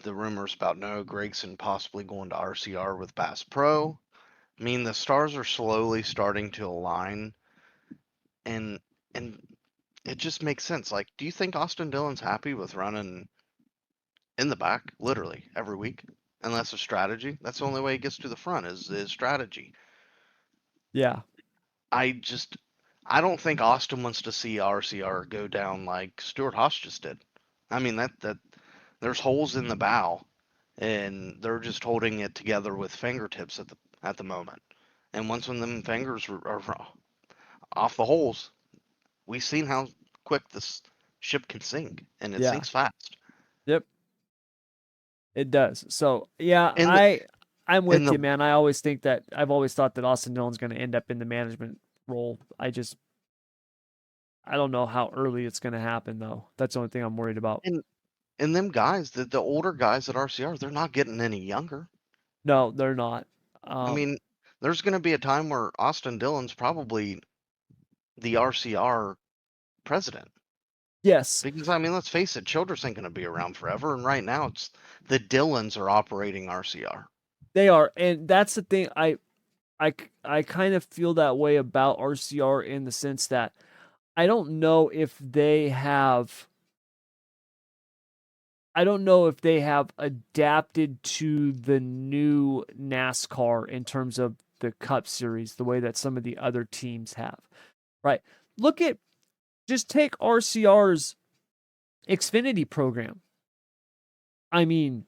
The rumors about Noah Gragson possibly going to RCR with Bass Pro. I mean, the stars are slowly starting to align, and it just makes sense. Like, do you think Austin Dillon's happy with running in the back, literally every week? Unless a strategy. That's the only way he gets to the front is strategy. Yeah. I don't think Austin wants to see RCR go down like Stewart-Haas just did. I mean, that there's holes in the bow, and they're just holding it together with fingertips at the moment. And once when them fingers are off the holes, we've seen how quick this ship can sink, and it sinks fast. Yep. It does. So yeah, And the, I'm and with the you, man. I've always thought that Austin Dillon's going to end up in the management role. I don't know how early it's going to happen, though. That's the only thing I'm worried about. and them guys, the older guys at RCR, they're not getting any younger. No, they're not. I mean, there's going to be a time where Austin Dillon's probably the RCR president. Yes, Because, I mean, let's face it, Childress ain't going to be around forever. And right now, it's the Dillons are operating RCR. they are, and that's the thing. I kind of feel that way about RCR in the sense that I don't know if they have I don't know if they have adapted to the new NASCAR in terms of the Cup Series, the way that some of the other teams have. Right. Look at, just take RCR's Xfinity program. I mean,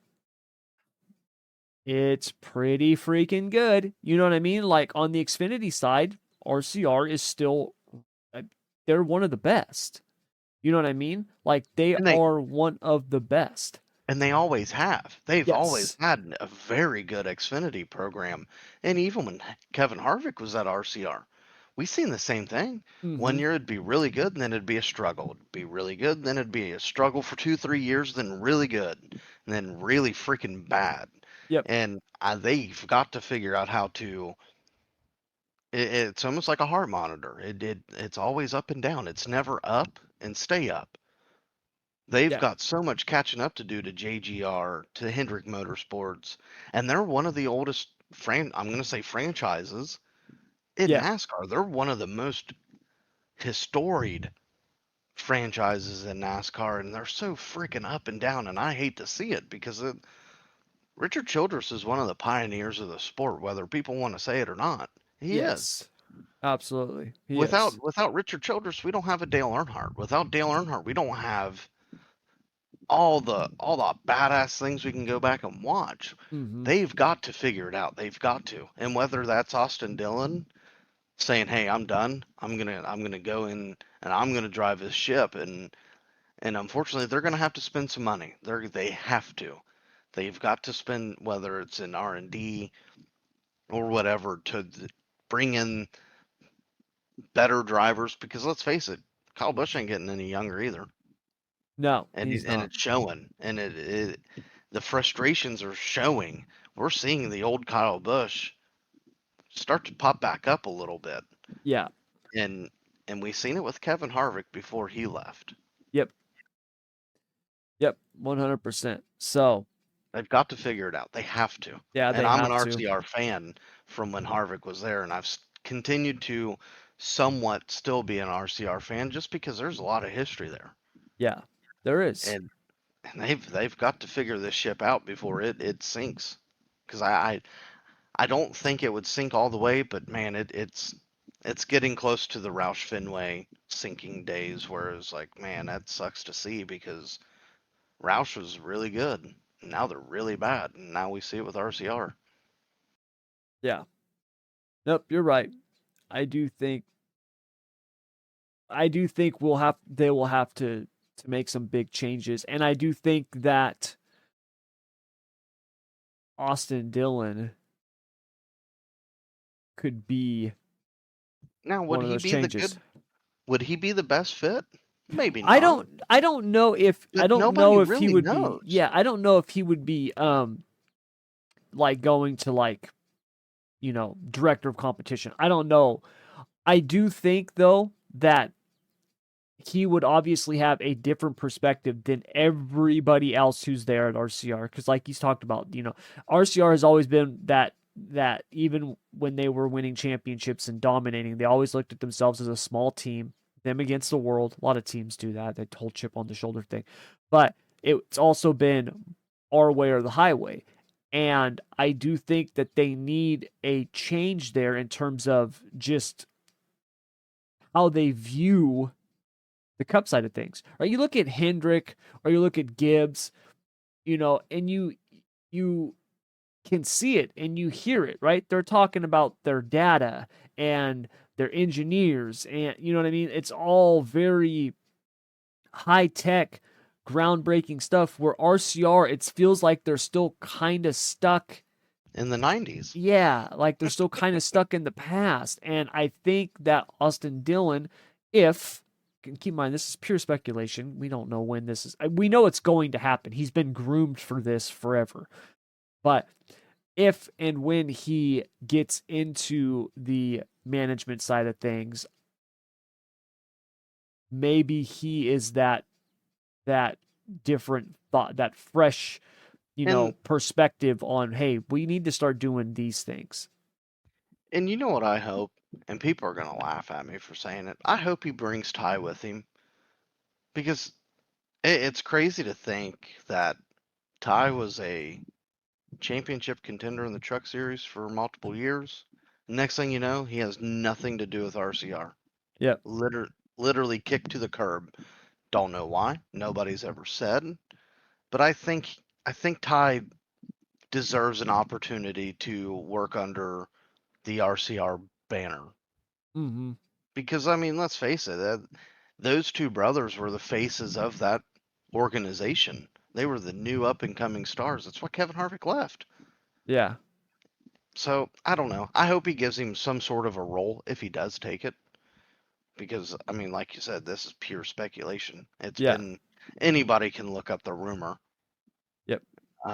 it's pretty freaking good. You know what I mean? Like on the Xfinity side, RCR is still, they're one of the best. You know what I mean? Like they And they are one of the best. and they always have. They've always Yes. had a very good Xfinity program. And even when Kevin Harvick was at RCR, we seen the same thing. One Mm-hmm. year it'd be really good, and then it'd be a struggle. It'd be really good, then it'd be a struggle for 2, 3 years, then really good, and then really freaking bad. Yep. And they've got to figure out how to. It's almost like a heart monitor. It's always up and down. It's never up and stay up. They've Yeah. got so much catching up to do to JGR, to Hendrick Motorsports, and they're one of the oldest I'm going to say franchises in Yeah. NASCAR. They're one of the most historied franchises in NASCAR, and they're so freaking up and down, and I hate to see it because Richard Childress is one of the pioneers of the sport, whether people want to say it or not. He is. Yes. Absolutely. He is. Without Richard Childress, we don't have a Dale Earnhardt. Without Dale Earnhardt, we don't have all the badass things we can go back and watch. Mm-hmm. They've got to figure it out. They've got to. And whether that's Austin Dillon saying, "Hey, I'm done. I'm gonna go in and I'm gonna drive this ship," and unfortunately they're gonna have to spend some money. They have to. They've got to spend, whether it's in R&D or whatever, to bring in better drivers, because let's face it, Kyle Busch ain't getting any younger either. No, and he's and not. it's showing, and the frustrations are showing. We're seeing the old Kyle Busch start to pop back up a little bit, Yeah. and we seen it with Kevin Harvick before he left. Yep. Yep. 100%. So, They've got to figure it out. They have to. yeah, And they I'm an have to. RCR fan from when Harvick was there, and I've continued to somewhat still be an RCR fan just because there's a lot of history there, Yeah. There is. and they've got to figure this ship out before it sinks. Because I don't think it would sink all the way, but man, it's getting close to the Roush Fenway sinking days, where it's like, man, that sucks to see because Roush was really good. Now they're really bad, and now we see it with RCR. Yeah. Nope, you're right. I do think they will have to make some big changes. And I do think that Austin Dillon could be Now, one of those changes. would he be the best fit? Maybe not, I don't know if but nobody really would be, knows. yeah, I don't know if he would be like going to, like, director of competition. I don't know. I do think though that he would obviously have a different perspective than everybody else who's there at RCR, because like he's talked about, RCR has always been that even when they were winning championships and dominating, they always looked at themselves as a small team, them against the world. A lot of teams do that, that whole chip on the shoulder thing. But it's also been our way or the highway. And I do think that they need a change there in terms of just how they view the cup side of things. Right? You look at Hendrick or you look at Gibbs, and you can see it and you hear it, right? They're talking about their data and their engineers, and you know what I mean? It's all very high tech, groundbreaking stuff, where RCR, it feels like they're still kind of stuck. In the 90s. Yeah, like they're still kind of stuck in the past. And I think that Austin Dillon, if, keep in mind, this is pure speculation. We don't know when this is. We know it's going to happen. He's been groomed for this forever. But if and when he gets into the management side of things, maybe he is that different thought, that fresh, And perspective on, hey, we need to start doing these things. you know what I hope, and people are gonna laugh at me for saying it. I hope he brings Ty with him, because It's crazy to think that Ty was a championship contender in the Truck Series for multiple years. Next thing you know, he has nothing to do with RCR. Yep. Literally kicked to the curb. Don't know why. Nobody's ever said. But I think Ty deserves an opportunity to work under the RCR banner. Mm-hmm. Because I mean, let's face it, those two brothers were the faces of that organization. They were the new up and coming stars. That's why Kevin Harvick left. Yeah. So I don't know. I hope he gives him some sort of a role if he does take it. Because I mean, like you said, this is pure speculation. It's Yeah. been anybody can look up the rumor. Yep.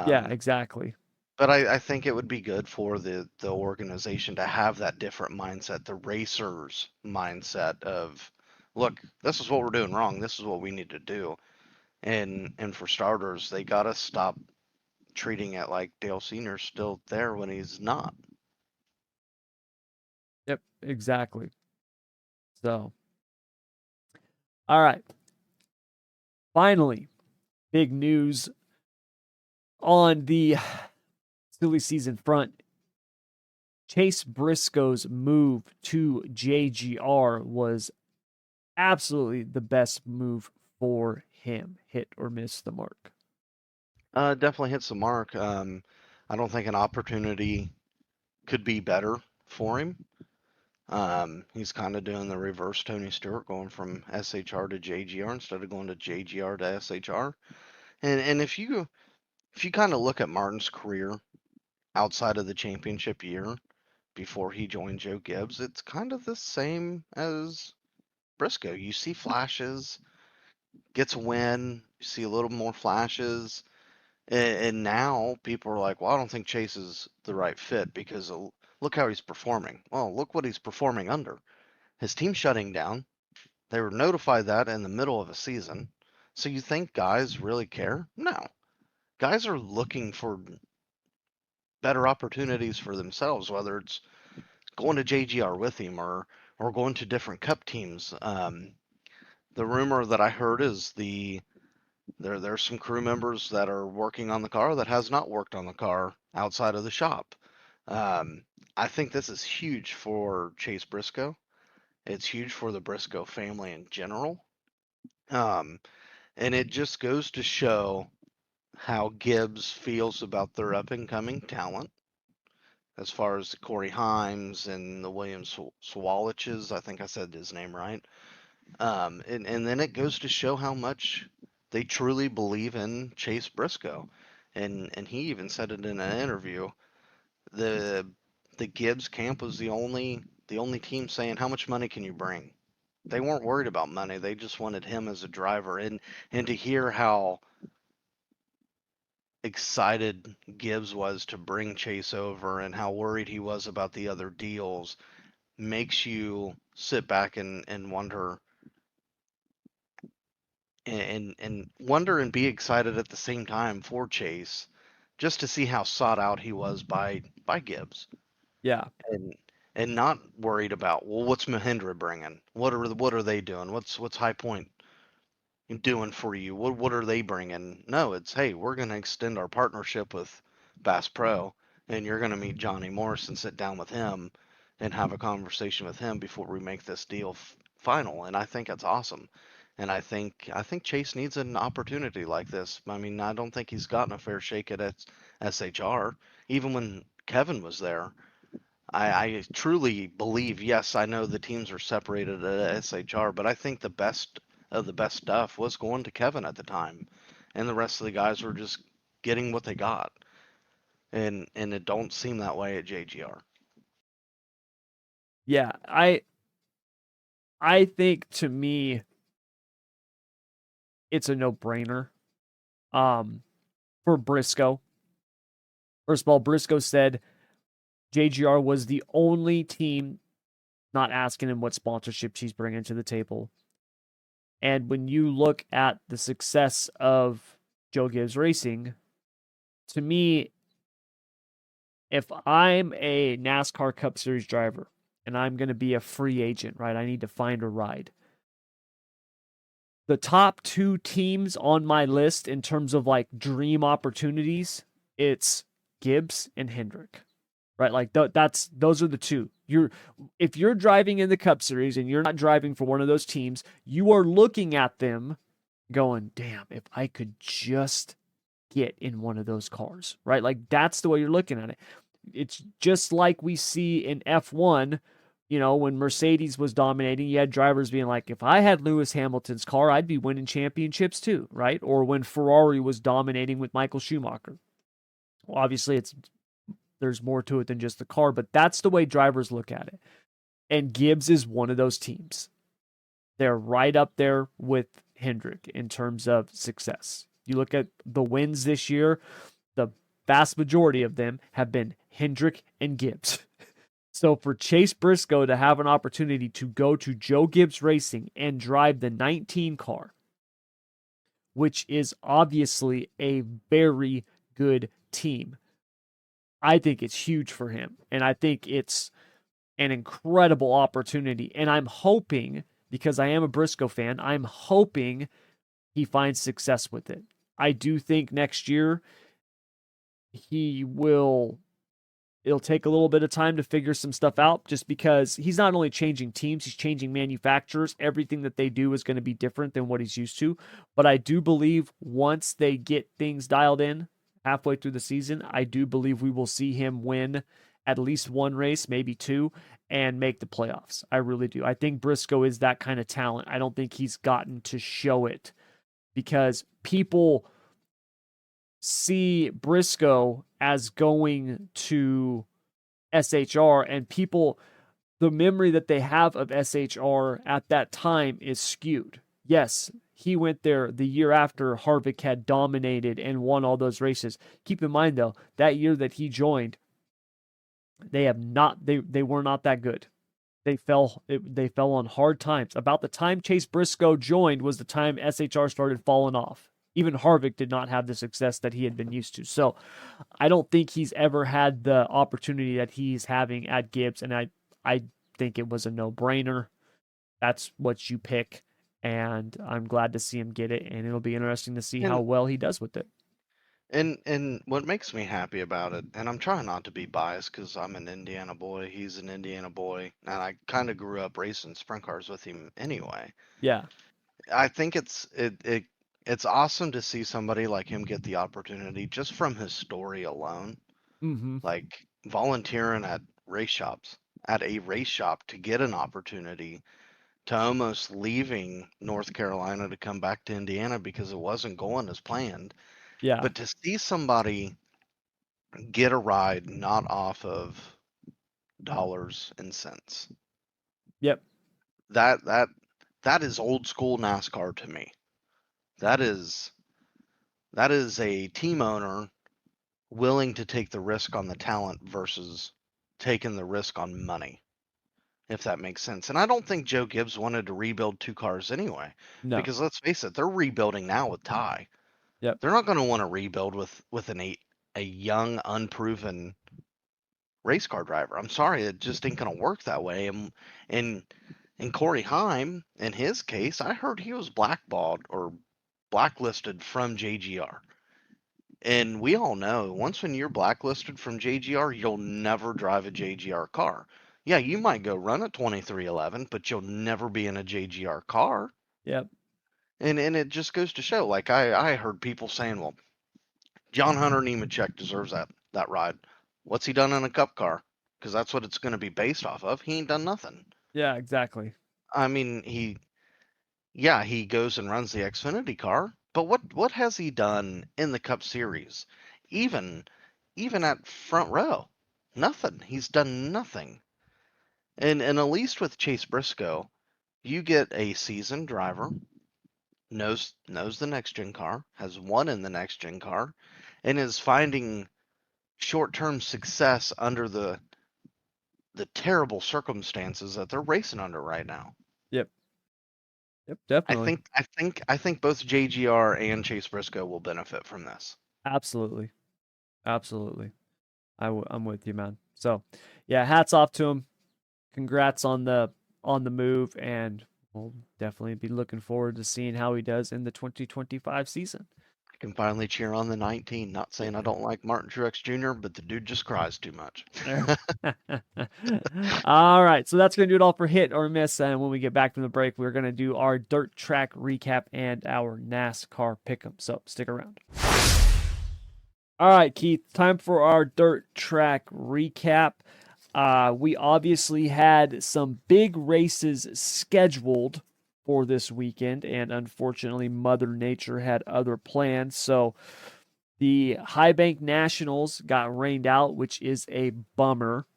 Yeah, Um, exactly. but I think it would be good for the organization to have that different mindset, the racers mindset of, look, this is what we're doing wrong. This is what we need to do. And for starters, they gotta stop treating it like Dale Senior's still there when he's not. Yep, exactly. So, all right. Finally, big news on the silly season front. Chase Briscoe's move to JGR was absolutely the best move for him. Hit or miss the mark. Definitely hits the mark. I don't think an opportunity could be better for him. He's kind of doing the reverse Tony Stewart, going from SHR to JGR instead of going to JGR to SHR. And if you kind of look at Martin's career outside of the championship year before he joined Joe Gibbs, it's kind of the same as Briscoe. You see flashes, gets a win, you see a little more flashes, and now people are like, well, I don't think Chase is the right fit because look how he's performing. Well, look what he's performing under. His team's shutting down. They were notified that in the middle of a season. So you think guys really care? No. Guys are looking for better opportunities for themselves, whether it's going to JGR with him or going to different cup teams. The rumor that I heard is there's some crew members that are working on the car that has not worked on the car outside of the shop. Um, I think this is huge for Chase Briscoe. It's huge for the Briscoe family in general. Um, and it just goes to show how Gibbs feels about their up and coming talent, as far as the Corey Himes and the William Swaliches. I think I said his name right. And then it goes to show how much they truly believe in Chase Briscoe. And he even said it in an interview. The the Gibbs camp was the only team saying, how much money can you bring? They weren't worried about money. They just wanted him as a driver. And to hear how excited Gibbs was to bring Chase over and how worried he was about the other deals makes you sit back and wonder and wonder and be excited at the same time for Chase, just to see how sought out he was by Gibbs, Yeah. and and not worried about, well, what's Mahindra bringing? What are they doing? What's High Point doing for you? What are they bringing? No, it's, hey, we're going to extend our partnership with Bass Pro, and you're going to meet Johnny Morris and sit down with him and have a conversation with him before we make this deal final. And I think that's awesome. And I think Chase needs an opportunity like this. I mean, I don't think he's gotten a fair shake at SHR. Even when Kevin was there, I truly believe, yes, I know the teams are separated at SHR, but I think the best of the best stuff was going to Kevin at the time, and the rest of the guys were just getting what they got, and it don't seem that way at JGR. Yeah. I think to me it's a no-brainer. For Briscoe. First of all, Briscoe said JGR was the only team not asking him what sponsorships he's bringing to the table. And when you look at the success of Joe Gibbs Racing, to me, if I'm a NASCAR Cup Series driver and I'm going to be a free agent, right? I need to find a ride. The top two teams on my list in terms of like dream opportunities, it's Gibbs and Hendrick, right? Like those are the two. If you're driving in the Cup Series and you're not driving for one of those teams, you are looking at them going, damn, if I could just get in one of those cars, right? Like that's the way you're looking at it. It's just like we see in F1, when Mercedes was dominating, you had drivers being like, if I had Lewis Hamilton's car, I'd be winning championships too, right? Or when Ferrari was dominating with Michael Schumacher. Well, obviously there's more to it than just the car, but that's the way drivers look at it. And Gibbs is one of those teams. They're right up there with Hendrick in terms of success. You look at the wins this year, the vast majority of them have been Hendrick and Gibbs. So for Chase Briscoe to have an opportunity to go to Joe Gibbs Racing and drive the 19 car, which is obviously a very good team, I think it's huge for him. And I think it's an incredible opportunity. And I'm hoping, because I am a Briscoe fan, I'm hoping he finds success with it. I do think next year it'll take a little bit of time to figure some stuff out, just because he's not only changing teams, he's changing manufacturers. Everything that they do is going to be different than what he's used to. But I do believe once they get things dialed in halfway through the season, I do believe we will see him win at least one race, maybe two, and make the playoffs. I really do. I think Briscoe is that kind of talent. I don't think he's gotten to show it, because people see Briscoe as going to SHR, and the memory that they have of SHR at that time is skewed. Yes, he went there the year after Harvick had dominated and won all those races. Keep in mind though, that year that he joined, they were not that good. They fell on hard times. About the time Chase Briscoe joined was the time SHR started falling off. Even Harvick did not have the success that he had been used to. So I don't think he's ever had the opportunity that he's having at Gibbs, and I think it was a no-brainer. That's what you pick, and I'm glad to see him get it, and it'll be interesting to see how And well he does with it. and what makes me happy about it, and I'm trying not to be biased because I'm an Indiana boy, he's an Indiana boy, and I kind of grew up racing sprint cars with him anyway. Yeah. I think it's awesome to see somebody like him get the opportunity just from his story alone, Mm-hmm. like volunteering at a race shop to get an opportunity, to almost leaving North Carolina to come back to Indiana because it wasn't going as planned. Yeah. But to see somebody get a ride not off of dollars and cents, Yep. that that that is old school NASCAR to me. That is a team owner willing to take the risk on the talent versus taking the risk on money, if that makes sense. And I don't think Joe Gibbs wanted to rebuild two cars anyway, No. because let's face it, they're rebuilding now with Ty. Yep. They're not going to want to rebuild with a young, unproven race car driver. I'm sorry, it just ain't going to work that way. And Corey Heim, in his case, I heard he was blackballed or blacklisted from JGR. And we all know once when you're blacklisted from JGR, you'll never drive a JGR car. Yeah, you might go run a 2311, but you'll never be in a JGR car. Yep. And it just goes to show, like I heard people saying, well, John Hunter Nemechek deserves that ride. What's he done in a cup car? Because that's what it's going to be based off of. He ain't done nothing. Yeah, exactly. I mean, he goes and runs the Xfinity car, but what has he done in the Cup Series? Even at front row, nothing. He's done nothing. And at least with Chase Briscoe, you get a seasoned driver, knows the next gen car, has won in the next gen car, and is finding short-term success under the terrible circumstances that they're racing under right now. Yep. Yep, I definitely. think I think I think both JGR and Chase Briscoe will benefit from this. Absolutely. Absolutely. I'm with you, man. So, yeah, hats off to him. Congrats on the move, and we'll definitely be looking forward to seeing how he does in the 2025 season. I can finally cheer on the 19. Not saying I don't like Martin Truex Jr., but the dude just cries too much. All right, so that's going to do it all for hit or miss. And when we get back from the break, we're going to do our dirt track recap and our NASCAR pick'em. So stick around. All right, Keith, time for our dirt track recap. We obviously had some big races scheduled for this weekend, and unfortunately, Mother Nature had other plans. So the High Bank Nationals got rained out, which is a bummer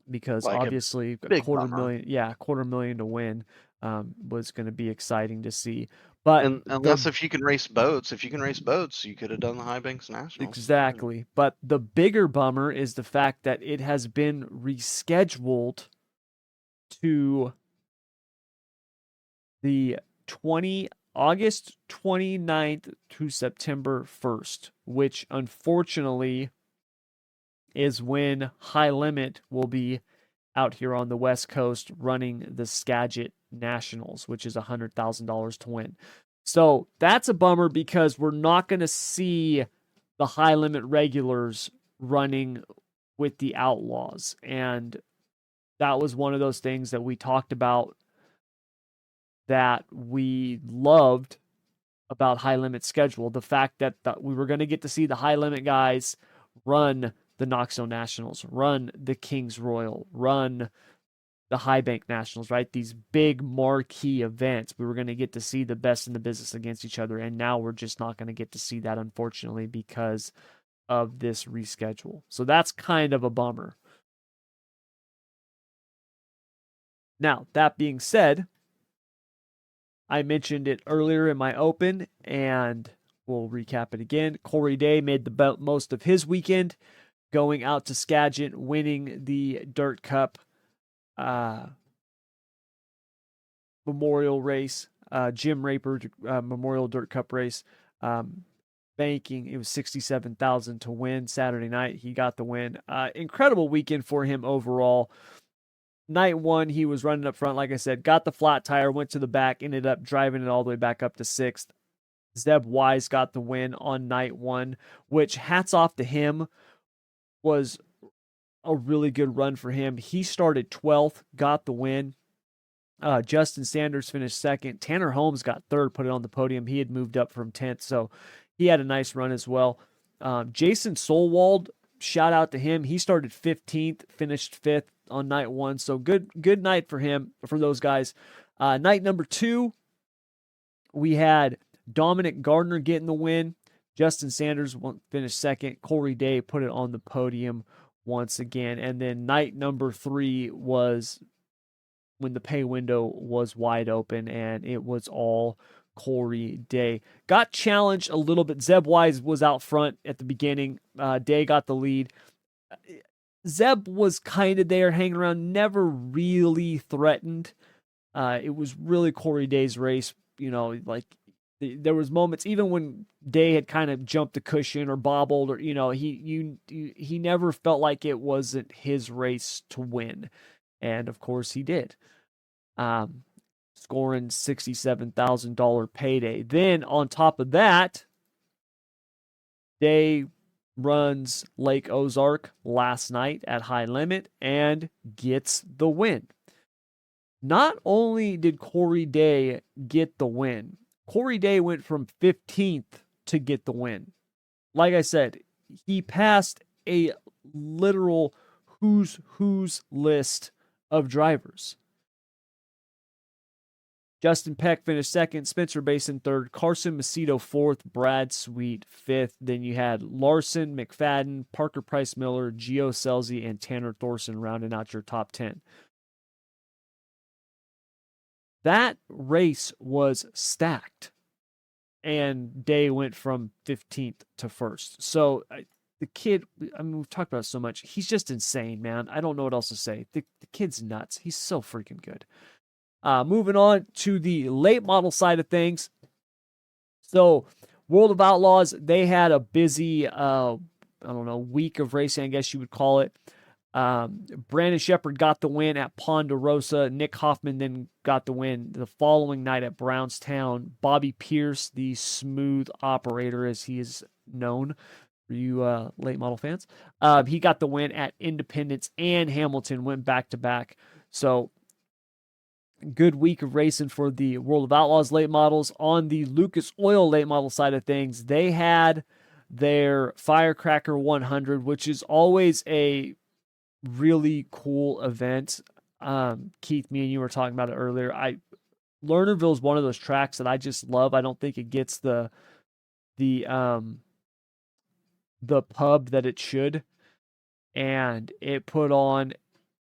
because Like a obviously a big quarter bummer. million, $250,000 to win was going to be exciting to see. But And unless if you can race boats, you could have done the High Banks Nationals. exactly. But the bigger bummer is the fact that it has been rescheduled to the August 29th to September 1st, which unfortunately is when High Limit will be out here on the West Coast running the Skagit Nationals, which is $100,000 to win. So that's a bummer because we're not going to see the High Limit regulars running with the Outlaws. And that was one of those things that we talked about that we loved about High Limit schedule. The fact that we were going to get to see the High Limit guys run the Knoxville Nationals, run the Kings Royal, run the High Bank Nationals, right? These big marquee events. We were going to get to see the best in the business against each other. And now we're just not going to get to see that, unfortunately, because of this reschedule. So that's kind of a bummer. Now, that being said, I mentioned it earlier in my open, and we'll recap it again. Corey Day made the most of his weekend, going out to Skagit, winning the Dirt Cup Memorial race, Jim Raper Memorial Dirt Cup race. Banking, it was $67,000 to win Saturday night. He got the win. Incredible weekend for him overall. Night one, he was running up front, like I said, got the flat tire, went to the back, ended up driving it all the way back up to sixth. Zeb Wise got the win on night one, which hats off to him, was a really good run for him. He started 12th, got the win. Justin Sanders finished second. Tanner Holmes got third, put it on the podium. He had moved up from 10th, so he had a nice run as well. Jason Solwald, shout out to him. He started 15th, finished 5th on night one. So good night for him, for those guys. Night number two, we had Dominic Gardner getting the win. Justin Sanders finished second. Corey Day put it on the podium once again. And then night number three was when the pay window was wide open, and it was all Corey Day. Got challenged a little bit. Zeb Wise was out front at the beginning. Day got the lead. Zeb was kind of there hanging around, never really threatened. It was really Corey Day's race. You know, like there was moments, even when Day had kind of jumped the cushion or bobbled, or, you know, he never felt like it wasn't his race to win. And of course he did. Scoring $67,000 payday. Then on top of that, Day runs Lake Ozark last night at High Limit and gets the win. Not only did Corey Day get the win, Corey Day went from 15th to get the win. Like I said, he passed a literal who's list of drivers. Justin Peck finished second, Spencer Basin third, Carson Macedo fourth, Brad Sweet fifth. Then you had Larson, McFadden, Parker Price Miller, Gio Scelzi, and Tanner Thorson rounding out your top 10. That race was stacked, and Day went from 15th to 1st. So the kid, I mean, we've talked about it so much. He's just insane, man. I don't know what else to say. The kid's nuts. He's so freaking good. Moving on to the late model side of things. So World of Outlaws, they had a busy, week of racing, I guess you would call it. Brandon Shepherd got the win at Ponderosa. Nick Hoffman then got the win the following night at Brownstown. Bobby Pierce, the smooth operator as he is known for you late model fans, he got the win at Independence and Hamilton, went back to back. So good week of racing for the World of Outlaws late models. On the Lucas Oil late model side of things, they had their Firecracker 100, which is always a really cool event. Keith, me and you were talking about it earlier. Lernerville is one of those tracks that I just love. I don't think it gets the pub that it should, and it put on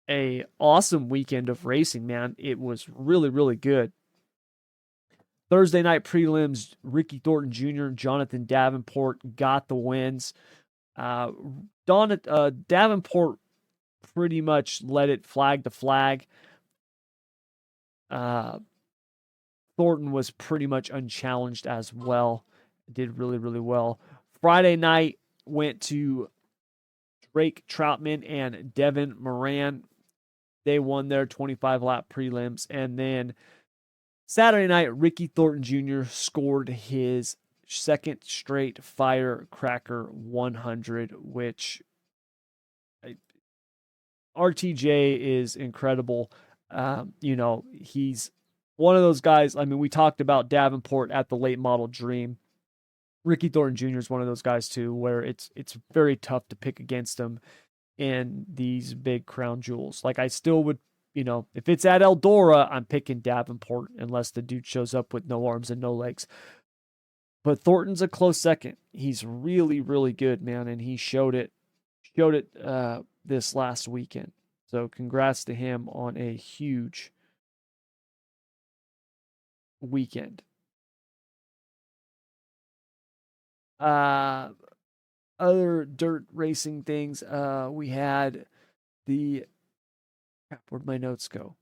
a awesome weekend of racing, man. It was really, really good. Thursday night prelims, Ricky Thornton Jr. and Jonathan Davenport got the wins. Davenport pretty much let it flag to flag. Thornton was pretty much unchallenged as well. Did really, really well. Friday night went to Drake Troutman and Devin Moran. They won their 25-lap prelims. And then Saturday night, Ricky Thornton Jr. scored his second straight Firecracker 100, which RTJ is incredible. He's one of those guys. I mean, we talked about Davenport at the late model dream. Ricky Thornton Jr. is one of those guys too, where it's very tough to pick against him in these big crown jewels. Like I still would, if it's at Eldora, I'm picking Davenport unless the dude shows up with no arms and no legs. But Thornton's a close second. He's really, really good, man, and he showed it this last weekend. So congrats to him on a huge weekend. Other dirt racing things, we had the where'd my notes go?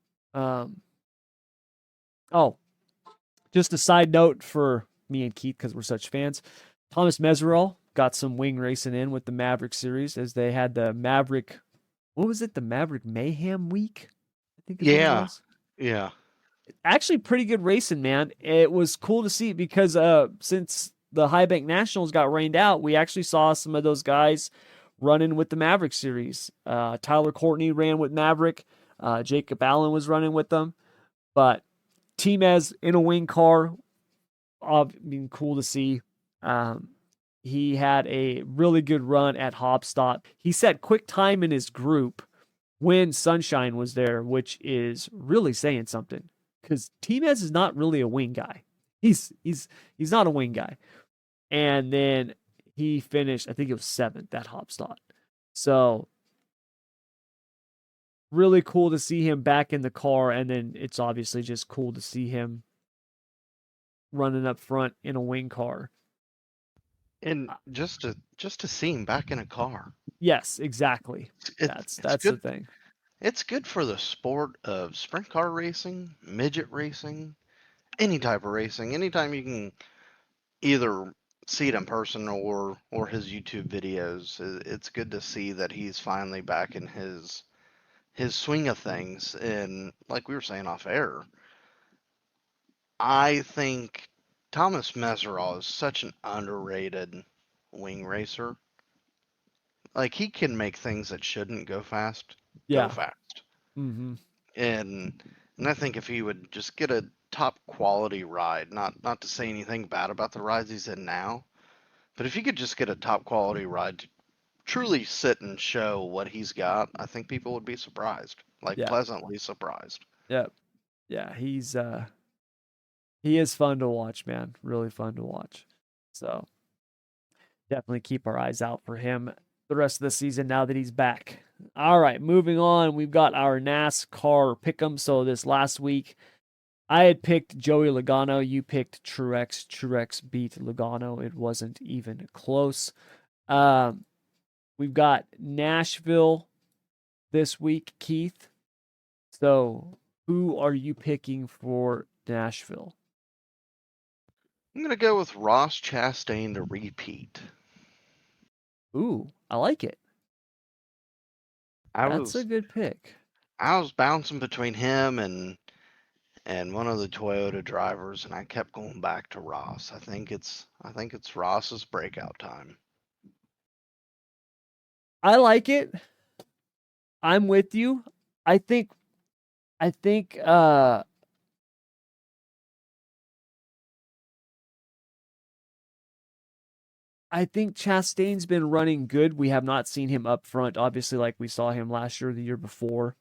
Just a side note for me and Keith because we're such fans. Thomas Meserol got some wing racing in with the Maverick series as they had the Maverick. What was it? The Maverick Mayhem week, I think is what it was. Yeah. Actually, pretty good racing, man. It was cool to see because since the High Bank Nationals got rained out, we actually saw some of those guys running with the Maverick series. Tyler Courtney ran with Maverick. Jacob Allen was running with them. But Timez in a wing car, cool to see. He had a really good run at Hopstop. He set quick time in his group when Sunshine was there, which is really saying something because Timez is not really a wing guy. He's not a wing guy. And then he finished, I think it was 7th at Hopstop. So really cool to see him back in the car. And then it's obviously just cool to see him running up front in a wing car. And just to see him back in a car. Yes, exactly. That's the thing. It's good for the sport of sprint car racing, midget racing, any type of racing. Anytime you can either see it in person or his YouTube videos, it's good to see that he's finally back in his swing of things. And like we were saying off air, I think Thomas Meserol is such an underrated wing racer. Like he can make things that shouldn't go fast go fast. Mm-hmm. And I think if he would just get a top quality ride, not to say anything bad about the rides he's in now, but if he could just get a top quality ride to truly sit and show what he's got, I think people would be surprised, pleasantly surprised. Yep. Yeah, he is fun to watch, man. Really fun to watch. So definitely keep our eyes out for him the rest of the season now that he's back. All right, moving on. We've got our NASCAR Pick'em. So this last week, I had picked Joey Logano. You picked Truex. Truex beat Logano. It wasn't even close. We've got Nashville this week, Keith. So who are you picking for Nashville? I'm going to go with Ross Chastain to repeat. Ooh, I like it. I That's a was good pick. I was bouncing between him and one of the Toyota drivers, and I kept going back to Ross. I think it's Ross's breakout time. I like it. I'm with you. I think I think I think Chastain's been running good. We have not seen him up front, obviously, like we saw him last year or the year before.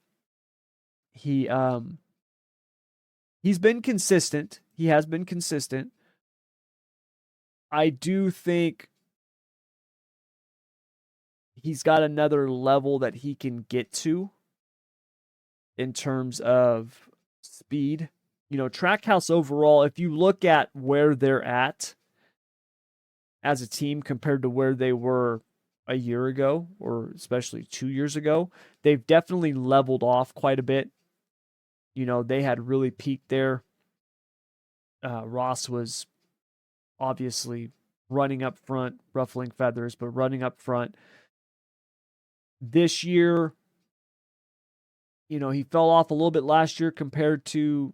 He he's been consistent. He has been consistent. I do think he's got another level that he can get to in terms of speed. You know, Trackhouse overall, if you look at where they're at as a team compared to where they were a year ago, or especially 2 years ago, they've definitely leveled off quite a bit. You know, they had really peaked there. Ross was obviously running up front, ruffling feathers, but running up front. This year, you know, he fell off a little bit last year compared to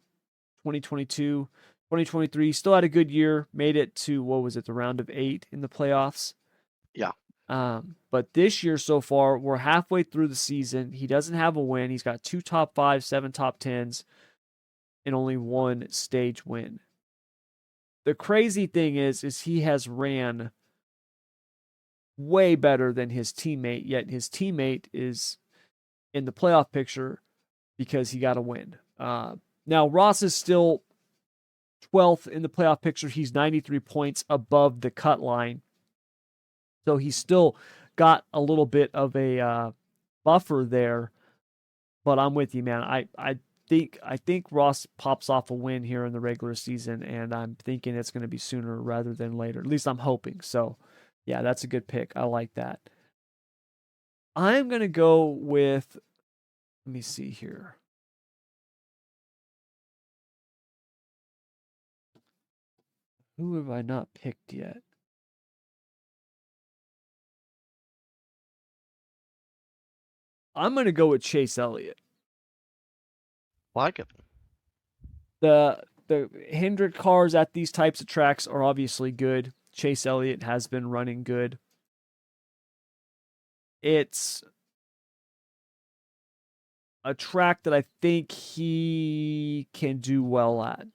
2022. 2023 still had a good year, made it to, what was it, the round of 8 in the playoffs. Yeah. But this year so far, we're halfway through the season. He doesn't have a win. He's got 2 top 5s, 7 top 10s, and only 1 stage win. The crazy thing is he has ran way better than his teammate, yet his teammate is in the playoff picture because he got a win. Now, Ross is still 12th in the playoff picture. He's 93 points above the cut line. So he's still got a little bit of a buffer there. But I'm with you, man. I think Ross pops off a win here in the regular season, and I'm thinking it's going to be sooner rather than later. At least I'm hoping. So, yeah, that's a good pick. I like that. I'm going to go with, let me see here. Who have I not picked yet? I'm going to go with Chase Elliott. Like it. The Hendrick cars at these types of tracks are obviously good. Chase Elliott has been running good. It's a track that I think he can do well at.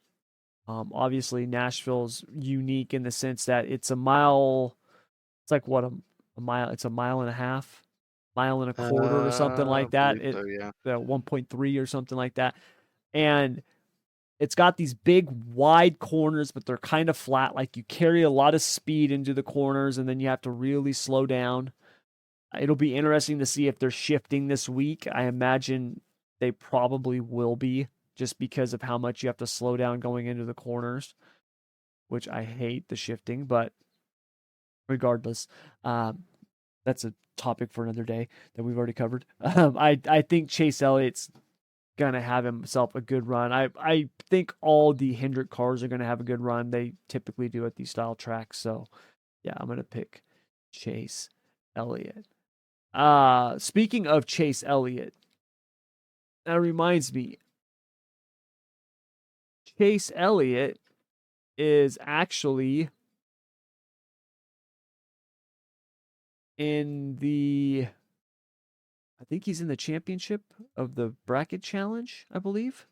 Obviously, Nashville's unique in the sense that it's a mile. It's like what a mile. It's a mile and a half, mile and a quarter, or something I like that. believe so, yeah. 1.3 or something like that, and it's got these big wide corners, but they're kind of flat. Like you carry a lot of speed into the corners, and then you have to really slow down. It'll be interesting to see if they're shifting this week. I imagine they probably will be, just because of how much you have to slow down going into the corners, which I hate the shifting, but regardless, that's a topic for another day that we've already covered. I think Chase Elliott's gonna have himself a good run. I think all the Hendrick cars are gonna have a good run. They typically do at these style tracks. So yeah, I'm gonna pick Chase Elliott. Speaking of Chase Elliott, that reminds me, Chase Elliott is actually in the, I think he's in the championship of the bracket challenge, I believe.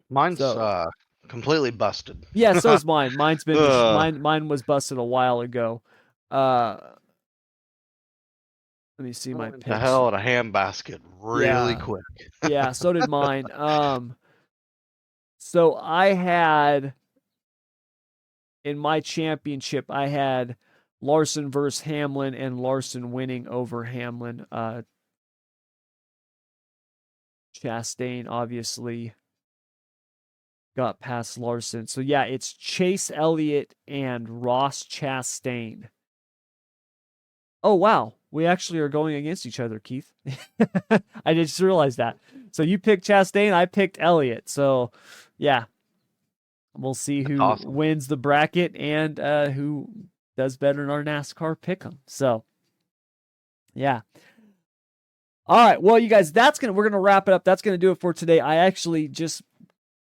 Mine's So completely busted. yeah, so is mine. Mine's been Ugh. mine was busted a while ago. Uh, let me see I my went to picks. hell at a handbasket really Yeah, quick. yeah. So did mine. So I had in my championship, I had Larson versus Hamlin, and Larson winning over Hamlin. Chastain obviously got past Larson. So yeah, it's Chase Elliott and Ross Chastain. Oh wow, we actually are going against each other, Keith. I just realized that. So you picked Chastain, I picked Elliott. So yeah, we'll see That's who awesome. wins the bracket and who does better in our NASCAR Pick'em. So yeah. All right. Well, you guys, we're gonna wrap it up. That's gonna do it for today. I actually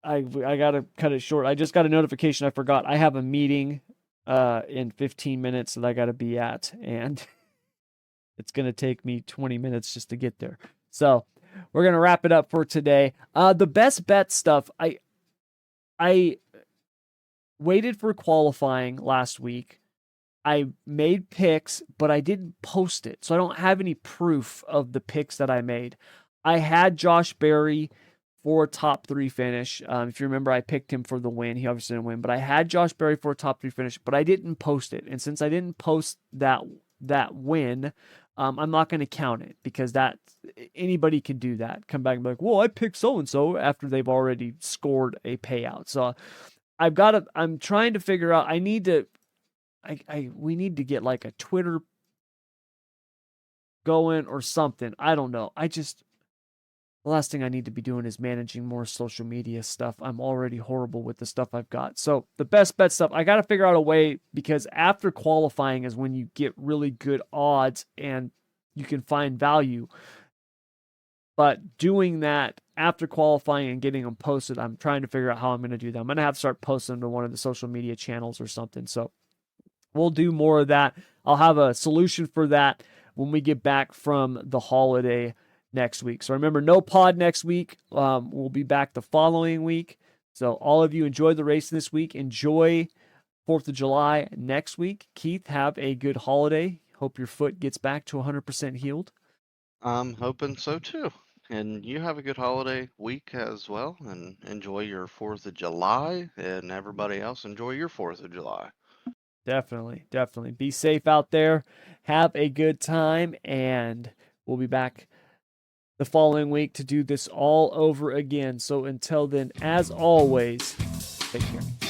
I gotta cut it short. I just got a notification. I forgot. I have a meeting in 15 minutes that I gotta be at, and it's gonna take me 20 minutes just to get there. So we're gonna wrap it up for today. The best bet stuff. I waited for qualifying last week. I made picks, but I didn't post it. So I don't have any proof of the picks that I made. I had Josh Berry for a top 3 finish. If you remember, I picked him for the win. He obviously didn't win, but I had Josh Berry for a top 3 finish, but I didn't post it. And since I didn't post that win, I'm not going to count it, because anybody can do that. Come back and be like, well, I picked so-and-so after they've already scored a payout. So I'm trying to figure out, we need to get like a Twitter going or something. I don't know. The last thing I need to be doing is managing more social media stuff. I'm already horrible with the stuff I've got. So the best bet stuff, I got to figure out a way, because after qualifying is when you get really good odds and you can find value. But doing that after qualifying and getting them posted, I'm trying to figure out how I'm going to do that. I'm going to have to start posting them to one of the social media channels or something. So we'll do more of that. I'll have a solution for that when we get back from the holiday next week. So remember, no pod next week. We'll be back the following week. So all of you enjoy the race this week. Enjoy 4th of July next week. Keith, have a good holiday. Hope your foot gets back to 100% healed. I'm hoping so too. And you have a good holiday week as well, and enjoy your 4th of July, and everybody else enjoy your 4th of July. Definitely. Be safe out there. Have a good time, and we'll be back the following week to do this all over again. So until then, as always, take care.